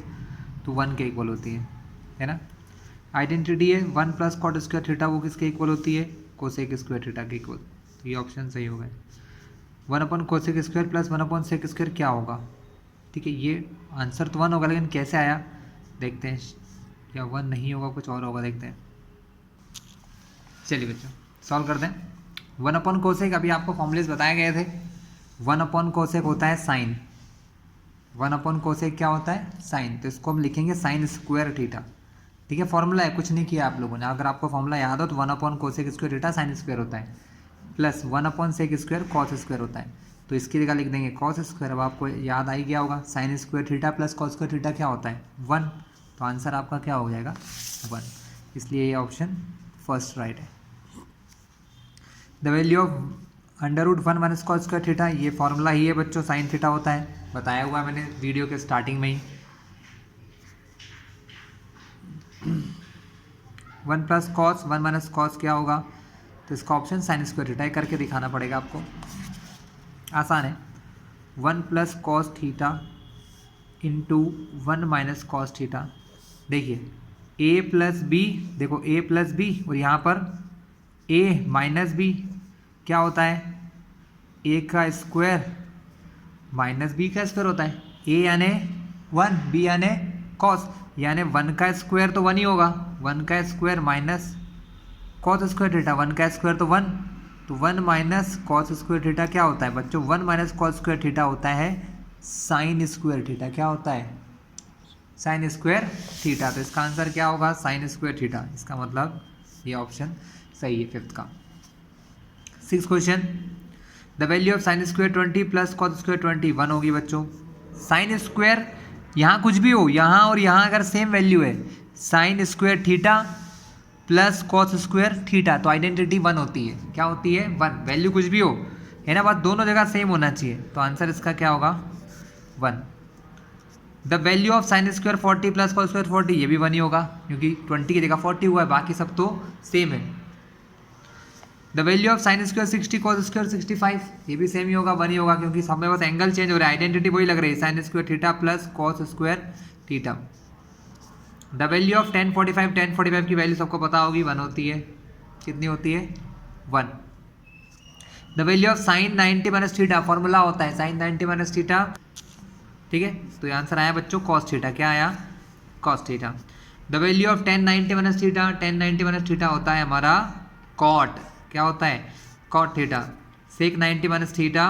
तो 1 के इक्वल होती है ना। आइडेंटिटी है 1 + कॉट स्क्वायर थीटा, वो किसके इक्वल होती है, कोसेक स्क्वायर थीटा के इक्वल, तो ये ऑप्शन सही हो गए। 1/कोसेक स्क्वायर प्लस 1/सेक स्क्वायर क्या होगा, ठीक है, ये आंसर तो 1 होगा, लेकिन कैसे आया देखते हैं, या 1 नहीं होगा, कुछ और होगा, देखते हैं। चलिए बच्चों सॉल्व कर दें। 1/कोसेक, अभी आपको फॉर्मूलेस बताए गए थे, 1/कोसेक होता है साइन, 1/कोसेक क्या होता है, साइन, तो इसको हम लिखेंगे साइन स्क्वायर थीटा, ठीक है, फॉर्मूला है, कुछ नहीं किया आप लोगों ने, अगर आपको फॉर्मूला याद हो तो 1/कोसेक स्क्वायर थीटा साइन स्क्वायर होता है, प्लस 1/सेक स्क्वायर कॉस स्क्वायर होता है, तो इसकी जगह लिख देंगे कॉस स्क्वायर। अब आपको याद आ ही गया होगा, sign square theta plus cos square theta क्या होता है, 1, तो आंसर आपका क्या हो जाएगा, 1, इसलिए ये ऑप्शन फर्स्ट राइट है। The value of √1 - cos square theta, ये फॉर्मूला ही है बच्चों, साइन थीटा होता है, बताया हुआ है मैंने वीडियो के स्टार्टिंग में ही। 1 + कॉस 1 - कॉस क्या होगा, तो इसका ऑप्शन साइन स्क्वायर थीटा करके दिखाना पड़ेगा आपको, आसान है। 1 + कॉस थीटा × 1 - कॉस थीटा, देखिए a + b, देखो a + b और यहाँ पर a - b क्या होता है, a का स्क्वायर -b का स्क्वायर होता है, a यानी 1, b यानी कॉस, यानी 1 का स्क्वायर तो 1 ही होगा, 1 का square minus cos square theta, 1 का स्क्वायर तो 1, तो 1 - कॉस स्क्वायर थीटा क्या होता है बच्चों, 1 - कॉस स्क्वायर थीटा होता है साइन स्क्वायर थीटा, क्या होता है, साइन स्क्वायर थीटा, तो इसका आंसर क्या होगा, साइन स्क्वायर थीटा, इसका मतलब ये ऑप्शन सही है 5th का। 6th question, the value of sine square 20 plus cos square 20 1 होगी बच्चों। साइन स्क्वायर यहाँ कुछ भी हो, यहाँ और यहाँ अगर सेम वैल्यू है, sine square theta plus cos square theta, तो आइडेंटिटी 1 होती है, क्या होती है, 1, वैल्यू कुछ भी हो, है ना, बात दोनों जगह सेम होना चाहिए, तो आंसर इसका क्या होगा, 1। The value of sine square 40 plus cos square 40, ये भी 1 ही होगा, क्योंकि 20 की जगह 40 हुआ है, बाकी सब तो सेम है। The value of sine square 60 cos square 65, ये भी सेम ही होगा, 1 ही होगा, क्योंकि सब में बस एंगल चेंज हो रहा है, आइडेंटिटी वही लग रही है, sine square theta plus cos square theta. The value of tan 45 की वैल्यू सबको पता होगी, 1 होती है, कितनी होती है, 1। The value of sine 90 minus theta, formula होता है साइन 90 माइनस थीटा, ठीक है, तो ये आंसर आया बच्चों कॉस थीटा, क्या आया, cos theta. The value of tan 90 minus theta, tan 90 minus theta होता है हमारा कॉट, क्या होता है, कॉट थीटा। सेक 90 माइनस थीटा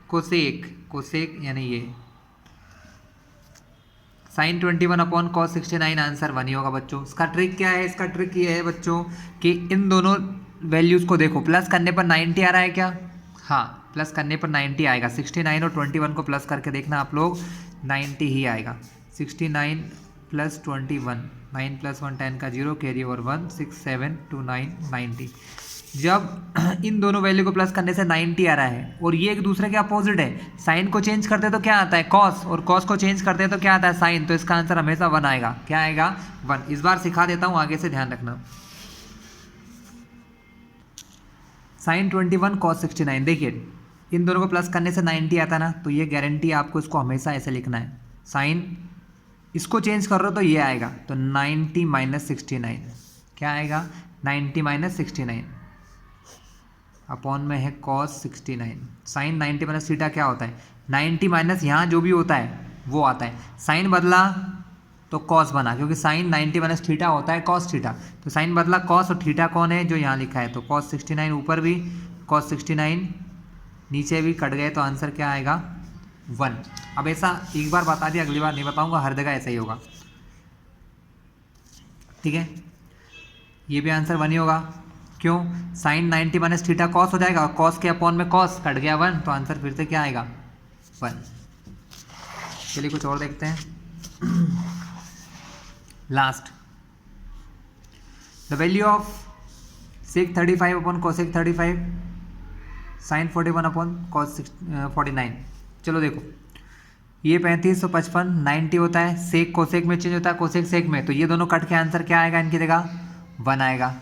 कोसेक, कोसेक यानी ये साइन 21/cos 69, आंसर 1 ही होगा बच्चों। इसका ट्रिक क्या है, इसका ट्रिक ये है बच्चों कि इन दोनों वैल्यूज़ को देखो, प्लस करने पर 90 आ रहा है क्या, हाँ प्लस करने पर 90 आएगा, 69 और 21 को प्लस करके देखना आप लोग, 90 ही आएगा। 69 + 21, 9 + 1 10 का 0, कैरी ओवर 1, 6 7 2 9 90, जब इन दोनों वैल्यू को प्लस करने से 90 आ रहा है और ये एक दूसरे के अपोजिट है, साइन को चेंज करते तो क्या आता है कॉस, और कॉस को चेंज करते हैं तो क्या आता है साइन, तो इसका आंसर हमेशा 1 आएगा। क्या आएगा 1। इस बार सिखा देता हूँ, आगे से ध्यान रखना। साइन 21 कॉस 69, देखिए इन दोनों को प्लस करने से 90 आता है ना, तो ये गारंटी आपको इसको हमेशा ऐसे लिखना है। साइन इसको चेंज कर रहे हो तो ये आएगा, तो 90 माइनस 69 क्या आएगा 90 माइनस 69 अपॉन में है कॉस 69। साइन 90 माइनस थीटा क्या होता है 90 माइनस यहाँ जो भी होता है वो आता है, साइन बदला तो कॉस बना, क्योंकि साइन 90 माइनस थीटा होता है कॉस थीटा, तो साइन बदला कॉस और थीटा कौन है जो यहाँ लिखा है, तो कॉस 69 ऊपर भी कॉस 69 नीचे भी कट गए, तो आंसर क्या आएगा 1। अब ऐसा एक बार बता दिया, अगली बार नहीं बताऊंगा, हर जगह ऐसा ही होगा, ठीक है। ये भी आंसर 1 ही होगा, क्यों साइन 90 माइनस थीटा कॉस हो जाएगा और कॉस के अपॉन में कॉस कट गया 1, तो आंसर फिर से क्या आएगा 1। चलिए कुछ और देखते हैं। Last, the value of sec 35 upon cosec 35 sine 41 upon cos 49। चलो देखो ये 35 तो 55 90 होता है, सेक कोसेक में चेंज होता है, कोसेक सेक में, तो ये दोनों कट के आंसर क्या आएगा इनकी जगह 1 आएगा,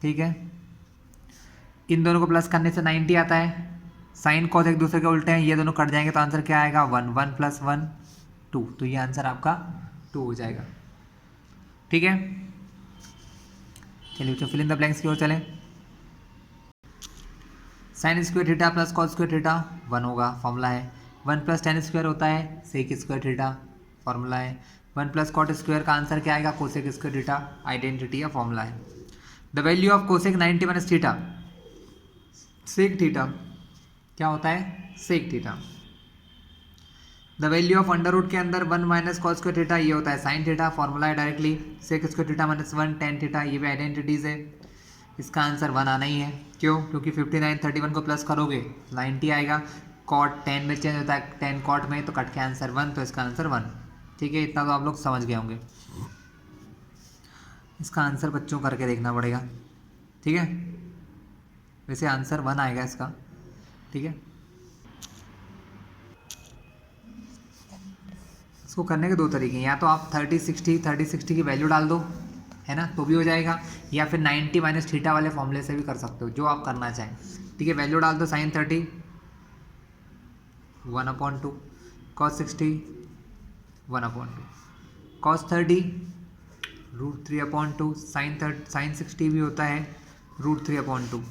ठीक है। इन दोनों को प्लस करने से 90 आता है, साइन कॉस एक दूसरे के उल्टे हैं, ये दोनों कट जाएंगे तो आंसर क्या आएगा 1, 1 प्लस 1 2, तो ये आंसर आपका 2 हो जाएगा, ठीक है। चलिए तो फिल इन द ब्लैंक्स की ओर चलें। Sign square theta plus cos square theta 1 होगा, फॉर्मूला है। 1 प्लस टेन स्क्वायर होता है सेक स्क्वायर थीटा, फॉर्मूला है। 1 प्लस कॉट स्क्वायर का आंसर क्या आएगा कोसेक स्क्वायर थीटा, आइडेंटिटी या फॉर्मूला है। The value of cosec 90 minus theta sec theta क्या होता है sec theta. The value of under root के अंदर 1 माइनस कॉस स्क्वायर थीटा ये होता है साइन थीटा, फॉर्मूला है directly. Sec square theta minus 1 tan theta, ये भी आइडेंटिटीज है। इसका आंसर 1 आना ही है, क्यों क्योंकि 59 31 को प्लस करोगे 90 आएगा, कॉट 10 में चेंज होता है 10 कॉट में, तो कट के आंसर 1, तो इसका आंसर 1, ठीक है। इतना तो आप लोग समझ गए होंगे, इसका आंसर बच्चों करके देखना पड़ेगा, ठीक है। वैसे आंसर 1 आएगा इसका, ठीक है। इसको करने के दो तरीके हैं, या तो आप 30 60 की वैल्यू डाल दो, है ना, तो भी हो जाएगा, या फिर 90 माइनस थीटा वाले फॉर्मूले से भी कर सकते हो, जो आप करना चाहें, ठीक है। वैल्यू डाल दो साइन 30 1/2, कॉस 60 1/2, कॉस 30 √3/2, साइन 60 भी होता है √3/2।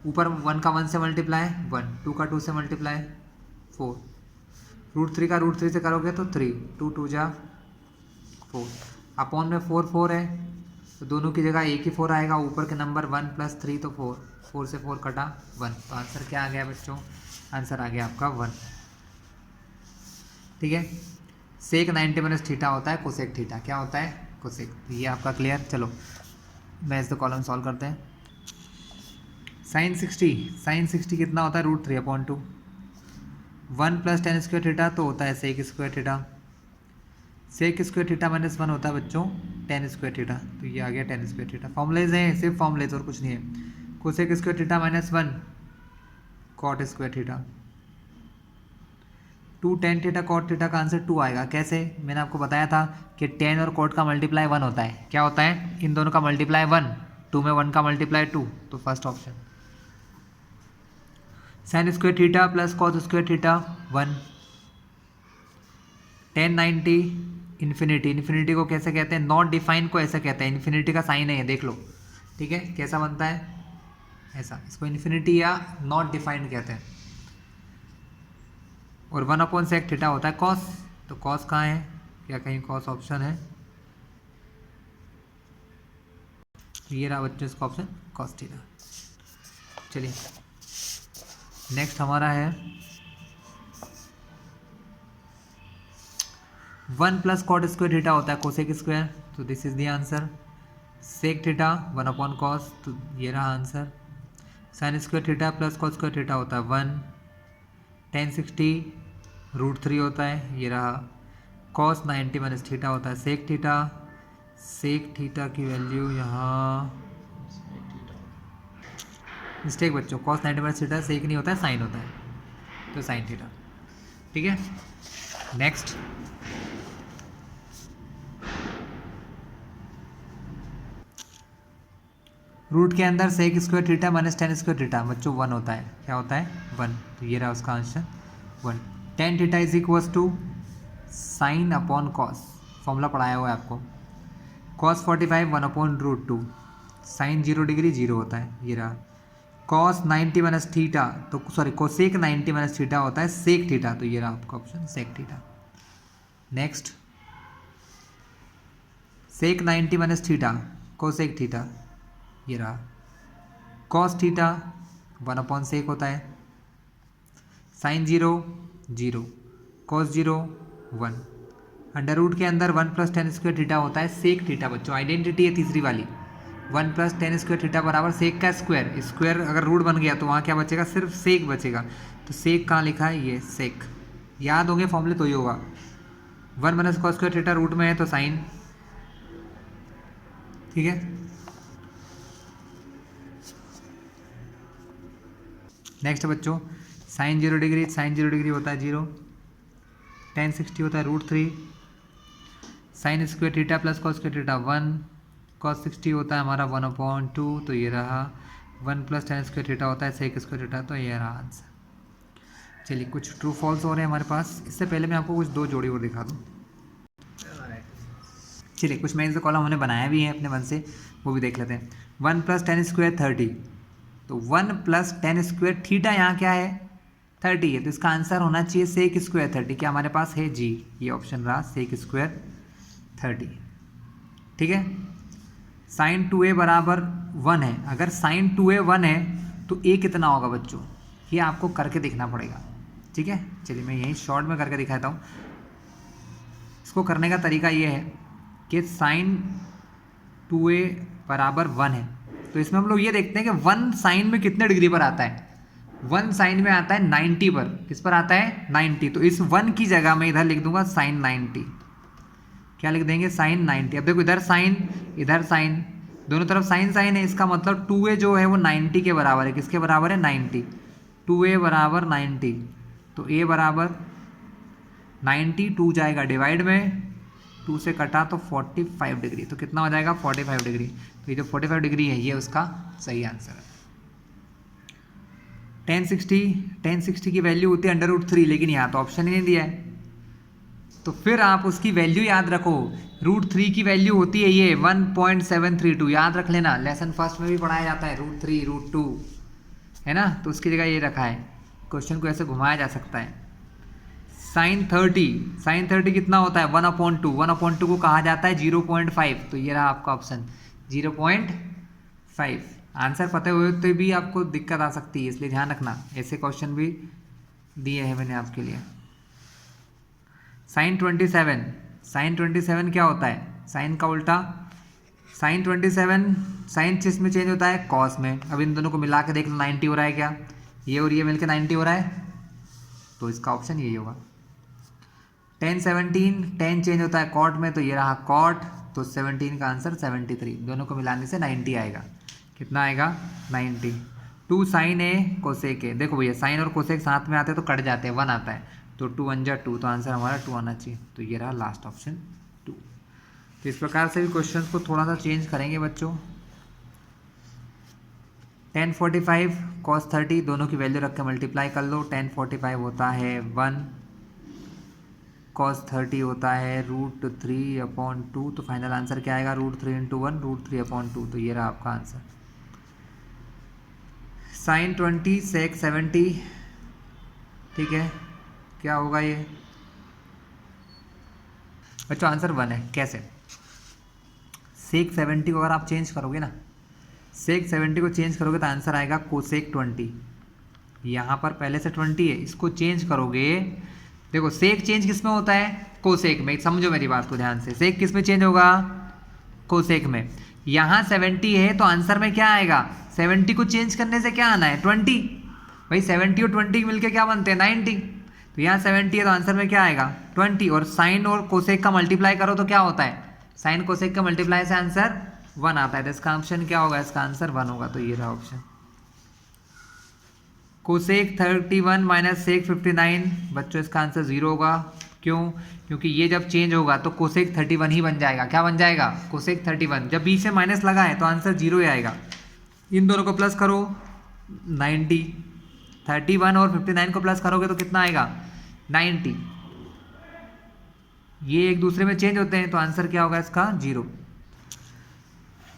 ऊपर 1 का 1 से मल्टीप्लाई 1, 2 का 2 से मल्टीप्लाई 4, √3 का √3 से करोगे तो 3, 2 2 जा 4, अपॉन में 4 4 है, तो दोनों की जगह एक ही 4 आएगा, ऊपर के नंबर 1 + 3 तो 4, 4 से 4 कटा 1, तो आंसर क्या आ गया बच्चों, आंसर आ गया आपका 1, ठीक है। सेक 90 माइनस थीटा होता है कोसेक थीटा, क्या होता है कोसेक, ये आपका क्लियर। चलो मैच द कॉलम सॉल्व करते हैं। साइन 60 कितना होता है √3/2, 1 प्लस टेन स्क्वायर थीटा तो होता है sec square theta, sec square theta minus 1 होता है बच्चों टेन स्क्वायर थीटा, तो ये आ गया टेन स्क्वायर थीटा। फॉर्मुलेज हैं सिर्फ फॉर्मुलेज और कुछ नहीं है। Cosec square theta minus 1 cot square theta, 2 tan theta cot theta का आंसर 2 आएगा। कैसे, मैंने आपको बताया था कि टेन और कॉट का मल्टीप्लाई 1 होता है, क्या होता है इन दोनों का मल्टीप्लाई 1, 2 में 1 का मल्टीप्लाई 2, तो first option. Sign square theta plus cos square theta 1, ten 90 infinity को कैसे कहते हैं, नॉट डिफाइन को ऐसे कहते हैं, इन्फिनिटी का साइन है ये देख लो, ठीक है। कैसा बनता है ऐसा, इसको इन्फिनिटी या नॉट डिफाइंड कहते हैं। और 1/sec थीटा होता है कॉस, तो कॉस कहाँ है, क्या कहीं कॉस ऑप्शन है, ये रहा बच्चों इसका ऑप्शन कॉस थीटा। चलिए नेक्स्ट हमारा है 1 प्लस कॉट स्क्वायर थीटा होता है कोसेक स्क्वायर, तो this is the answer. Sec theta 1/cos, तो ये रहा answer. Sine square theta plus cos square theta होता है 1, टेन 60 √3 होता है, ये रहा। कॉस 90 माइनस थीटा होता है सेक थीटा की वैल्यू यहाँ मिस्टेक बच्चों, cos 90 माइनस थीटा सेक नहीं होता है, साइन होता है, तो साइन थीटा। ठीक है, नेक्स्ट रूट के अंदर sec square theta minus tan square theta बच्चों 1 होता है, क्या होता है 1, तो ये रहा उसका answer 1। Tan theta is equals to sine upon cos, formula पढ़ाया हुआ है आपको, cos 45 1 upon root 2, sine 0 degree 0 होता है, ये रहा। cos 90 माइनस थीटा, तो सॉरी कोसेक 90 माइनस थीटा होता है सेक थीटा, तो ये रहा आपका option sec theta. Next sec 90 minus theta cosec theta, ये रहा। cos थीटा 1 अपॉन सेक होता है, साइन 0 0, cos 0 1, अंडर रूट के अंदर 1 प्लस टेन स्क्वायर थीटा होता है सेक थीटा बच्चों, आइडेंटिटी है तीसरी वाली, 1 प्लस टेन स्क्वायर थीटा बराबर सेक का स्क्वायर, स्क्वायर अगर रूट बन गया तो वहाँ क्या बचेगा, सिर्फ सेक बचेगा, तो सेक कहाँ लिखा है, ये सेक, याद होंगे फॉर्मूले तो ही होगा। 1 minus cos square theta root में है तो साइन, ठीक है। नेक्स्ट बच्चों साइन 0 डिग्री, साइन 0 डिग्री होता है 0, टेन 60 होता है root 3, sine square theta plus cos square theta 1, cos 60 होता है हमारा 1/2, तो ये रहा। 1 प्लस टेन स्क्वायर थीटा होता है सेक स्क्वायर थीटा, तो ये रहा आंसर। चलिए कुछ ट्रू फॉल्स हो रहे हैं हमारे पास, इससे पहले मैं आपको कुछ 2 जोड़ी और दिखा दूँ। चलिए कुछ मेन से कॉलम हमने बनाया भी है अपने मन से, वो भी देख लेते हैं। 1 प्लस टेन स्क्वायर 30, तो 1 प्लस टेन स्क्वायर थीटा यहाँ क्या है 30 है, तो इसका आंसर होना चाहिए सेक स्क्वायर 30, क्या हमारे पास है जी, ये ऑप्शन रहा सेक स्क्वायर 30। ठीक है, साइन 2a बराबर 1 है, अगर साइन 2a 1 है तो a कितना होगा बच्चों, ये आपको करके देखना पड़ेगा। ठीक है, चलिए मैं यही शॉर्ट में करके दिखाता हूँ। इसको करने का तरीका ये है कि साइन 2a बराबर 1 है, तो इसमें हम लोग ये देखते हैं कि 1 साइन में कितने डिग्री पर आता है, 1 साइन में आता है 90 पर, किस पर आता है 90, तो इस 1 की जगह मैं इधर लिख दूंगा साइन 90, क्या लिख देंगे साइन 90। अब देखो इधर साइन, दोनों तरफ साइन साइन है, इसका मतलब 2a जो है वो 90 के बराबर है, किसके बराबर है 90, 2a बराबर 90, तो a बराबर 90, 2 जाएगा डिवाइड में, 2 से कटा तो 45 डिग्री, तो कितना हो जाएगा 45 डिग्री, तो ये जो 45 डिग्री है ये उसका सही आंसर है। टेन सिक्सटी की वैल्यू होती है √3, लेकिन यहाँ तो ऑप्शन ही नहीं दिया है, तो फिर आप उसकी वैल्यू याद रखो, √3 की वैल्यू होती है ये 1.732, याद रख लेना, लेसन फर्स्ट में भी पढ़ाया जाता है √3 √2 है ना, तो उसकी जगह ये रखा है, क्वेश्चन को ऐसे घुमाया जा सकता है। साइन 30 कितना होता है 1/2 को कहा जाता है 0.5, तो ये रहा आपका ऑप्शन 0.5। आंसर पता हुए तो भी आपको दिक्कत आ सकती है, इसलिए ध्यान रखना, ऐसे क्वेश्चन भी दिए हैं मैंने आपके लिए। साइन 27 क्या होता है, साइन का उल्टा, साइन 27 साइन किस में चेंज होता है कॉस में, अब इन दोनों को मिला के देख लो 90 हो रहा है क्या, ये और ये मिलकर 90 हो रहा है, तो इसका ऑप्शन यही होगा। टेन चेंज होता है कॉट में, तो ये रहा कॉट, तो 17 का आंसर 73, दोनों को मिलाने से 90 आएगा, कितना आएगा 90। 2 साइन ए कोसेक ए, देखो भैया साइन और कोसेक साथ में आते हैं तो कट जाते हैं, 1 आता है, तो 2 1 जा 2, तो आंसर हमारा 2 आना चाहिए, तो ये रहा लास्ट ऑप्शन 2। तो इस प्रकार से भी क्वेश्चन को थोड़ा सा चेंज करेंगे बच्चों। tan 45 cos 30 दोनों की वैल्यू रख के मल्टीप्लाई कर लो, tan 45 होता है 1, cos 30 होता है √3/2, तो फाइनल आंसर क्या आएगा √3 × 1 √3/2, तो ये रहा आपका आंसर। साइन 20 सेक 70, ठीक है, क्या होगा ये बच्चों, आंसर 1 है। कैसे, सेक 70 को अगर आप चेंज करोगे ना, सेक 70 को चेंज करोगे तो आंसर आएगा कोसेक 20, यहाँ पर पहले से 20 है, इसको चेंज करोगे, देखो सेक चेंज किस में होता है कोसेक में, समझो मेरी बात को ध्यान से, सेक किस में चेंज होगा कोसेक में, यहाँ 70 है तो आंसर में क्या आएगा, 70 को चेंज करने से क्या आना है 20, भाई 70 और 20 मिलके क्या बनते हैं 90, तो यहाँ 70 है तो आंसर में क्या आएगा 20, और साइन और कोसेक का मल्टीप्लाई करो तो क्या होता है, साइन कोसेक का मल्टीप्लाई से आंसर 1 आता है, तो इसका ऑप्शन क्या होगा, इसका आंसर 1 होगा, तो ये रहा ऑप्शन। कोसेक 31 माइनस सेक 59, बच्चों इसका आंसर 0 होगा। क्यों? क्योंकि ये जब चेंज होगा तो कोसेक 31 ही बन जाएगा। क्या बन जाएगा? कोसेक 31। जब बीच से माइनस लगा है तो आंसर 0 ही आएगा। इन दोनों को प्लस करो 90, 31 और 59 को प्लस करोगे तो कितना आएगा? 90। ये एक दूसरे में चेंज होते हैं तो आंसर क्या होगा इसका? 0।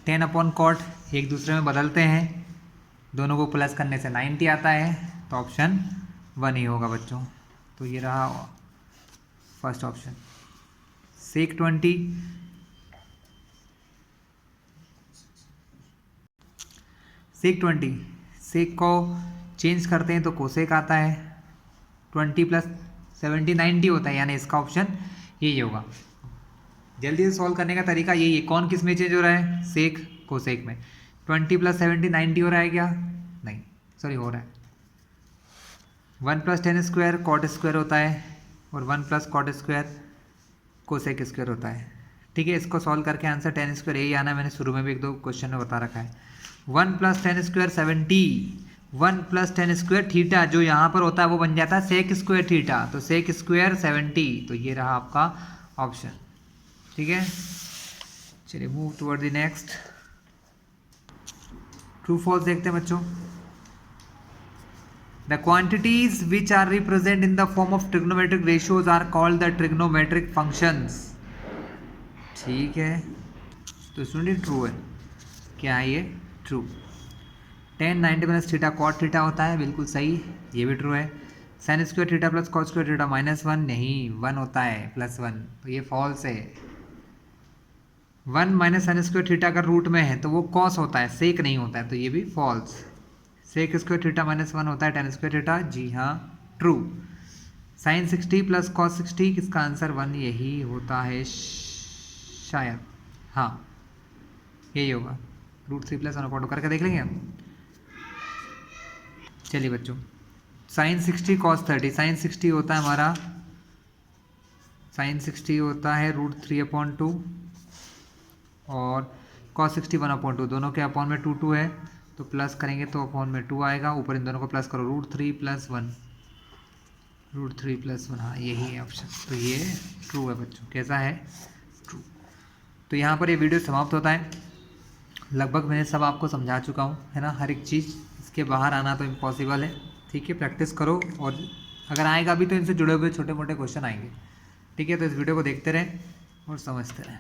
10/cot एक दूसरे में बदलते हैं, दोनों को प्लस करने से 90 आता है, तो ऑप्शन 1 ही होगा बच्चों। तो ये रहा फर्स्ट ऑप्शन। सेक 20, सेक को चेंज करते हैं तो कोसेक आता है, 20 + 70 90 होता है, यानी इसका ऑप्शन यही होगा। जल्दी से सॉल्व करने का तरीका यही है। कौन किस में चेंज हो रहा है? सेक कोसेक में। 20 + 70 90 हो रहा है क्या? नहीं, सॉरी, हो रहा है। 1 + tan स्क्वायर कॉट स्क्वायर होता है और 1 + cot स्क्वायर कोसेक स्क्वायर होता है। ठीक है, इसको सॉल्व करके आंसर tan स्क्वायर यही आना। मैंने शुरू में भी 1-2 क्वेश्चन में बता रखा है। 1 + tan square 70, 1 + tan square theta जो यहाँ पर होता है वो बन जाता है सेक स्क्वायर थीटा, तो सेक स्क्वायर 70, तो ये रहा आपका ऑप्शन। ठीक है, चलिए move toward the next. True false देखते हैं बच्चों। The quantities which are represented in the form of trigonometric ratios are called the trigonometric functions। ठीक है, तो स्टूडेंट ट्रू है। क्या है ये? True. tan 90 - theta cot theta होता है, बिल्कुल सही, ये भी ट्रू है। sin square theta + cos square theta -1 नहीं, 1 होता है +1, तो ये फॉल्स है। 1 - sin स्क्वायर थीटा अगर रूट में है तो वो cos होता है, सेक नहीं होता है, तो ये भी फॉल्स। सेक स्क्वायर थीटा -1 होता है, tan स्क्वायर थीटा, जी हाँ, ट्रू। sin 60 + cos 60, किसका आंसर 1 यही होता है शायद, हाँ यही होगा। √3 + 1/2 करके देख लेंगे हम। चलिए बच्चों, sin 60 cos 30, sin 60 होता है हमारा, sin 60 होता है √3/2 और cos 60 1/2, दोनों के अपॉन में 2 है, तो प्लस करेंगे तो अपॉन में 2 आएगा, ऊपर इन दोनों को प्लस करो, √3 + 1, √3 + 1, हाँ यही है ऑप्शन। तो ये ट्रू है बच्चों। कैसा है? ट्रू। तो यहाँ पर ये वीडियो समाप्त होता है। लगभग मैंने सब आपको समझा चुका हूँ, है ना, हर एक चीज़। इसके बाहर आना तो इम्पॉसिबल है। ठीक है, प्रैक्टिस करो, और अगर आएगा भी तो इनसे जुड़े हुए छोटे मोटे क्वेश्चन आएंगे। ठीक है, तो इस वीडियो को देखते रहें और समझते रहें।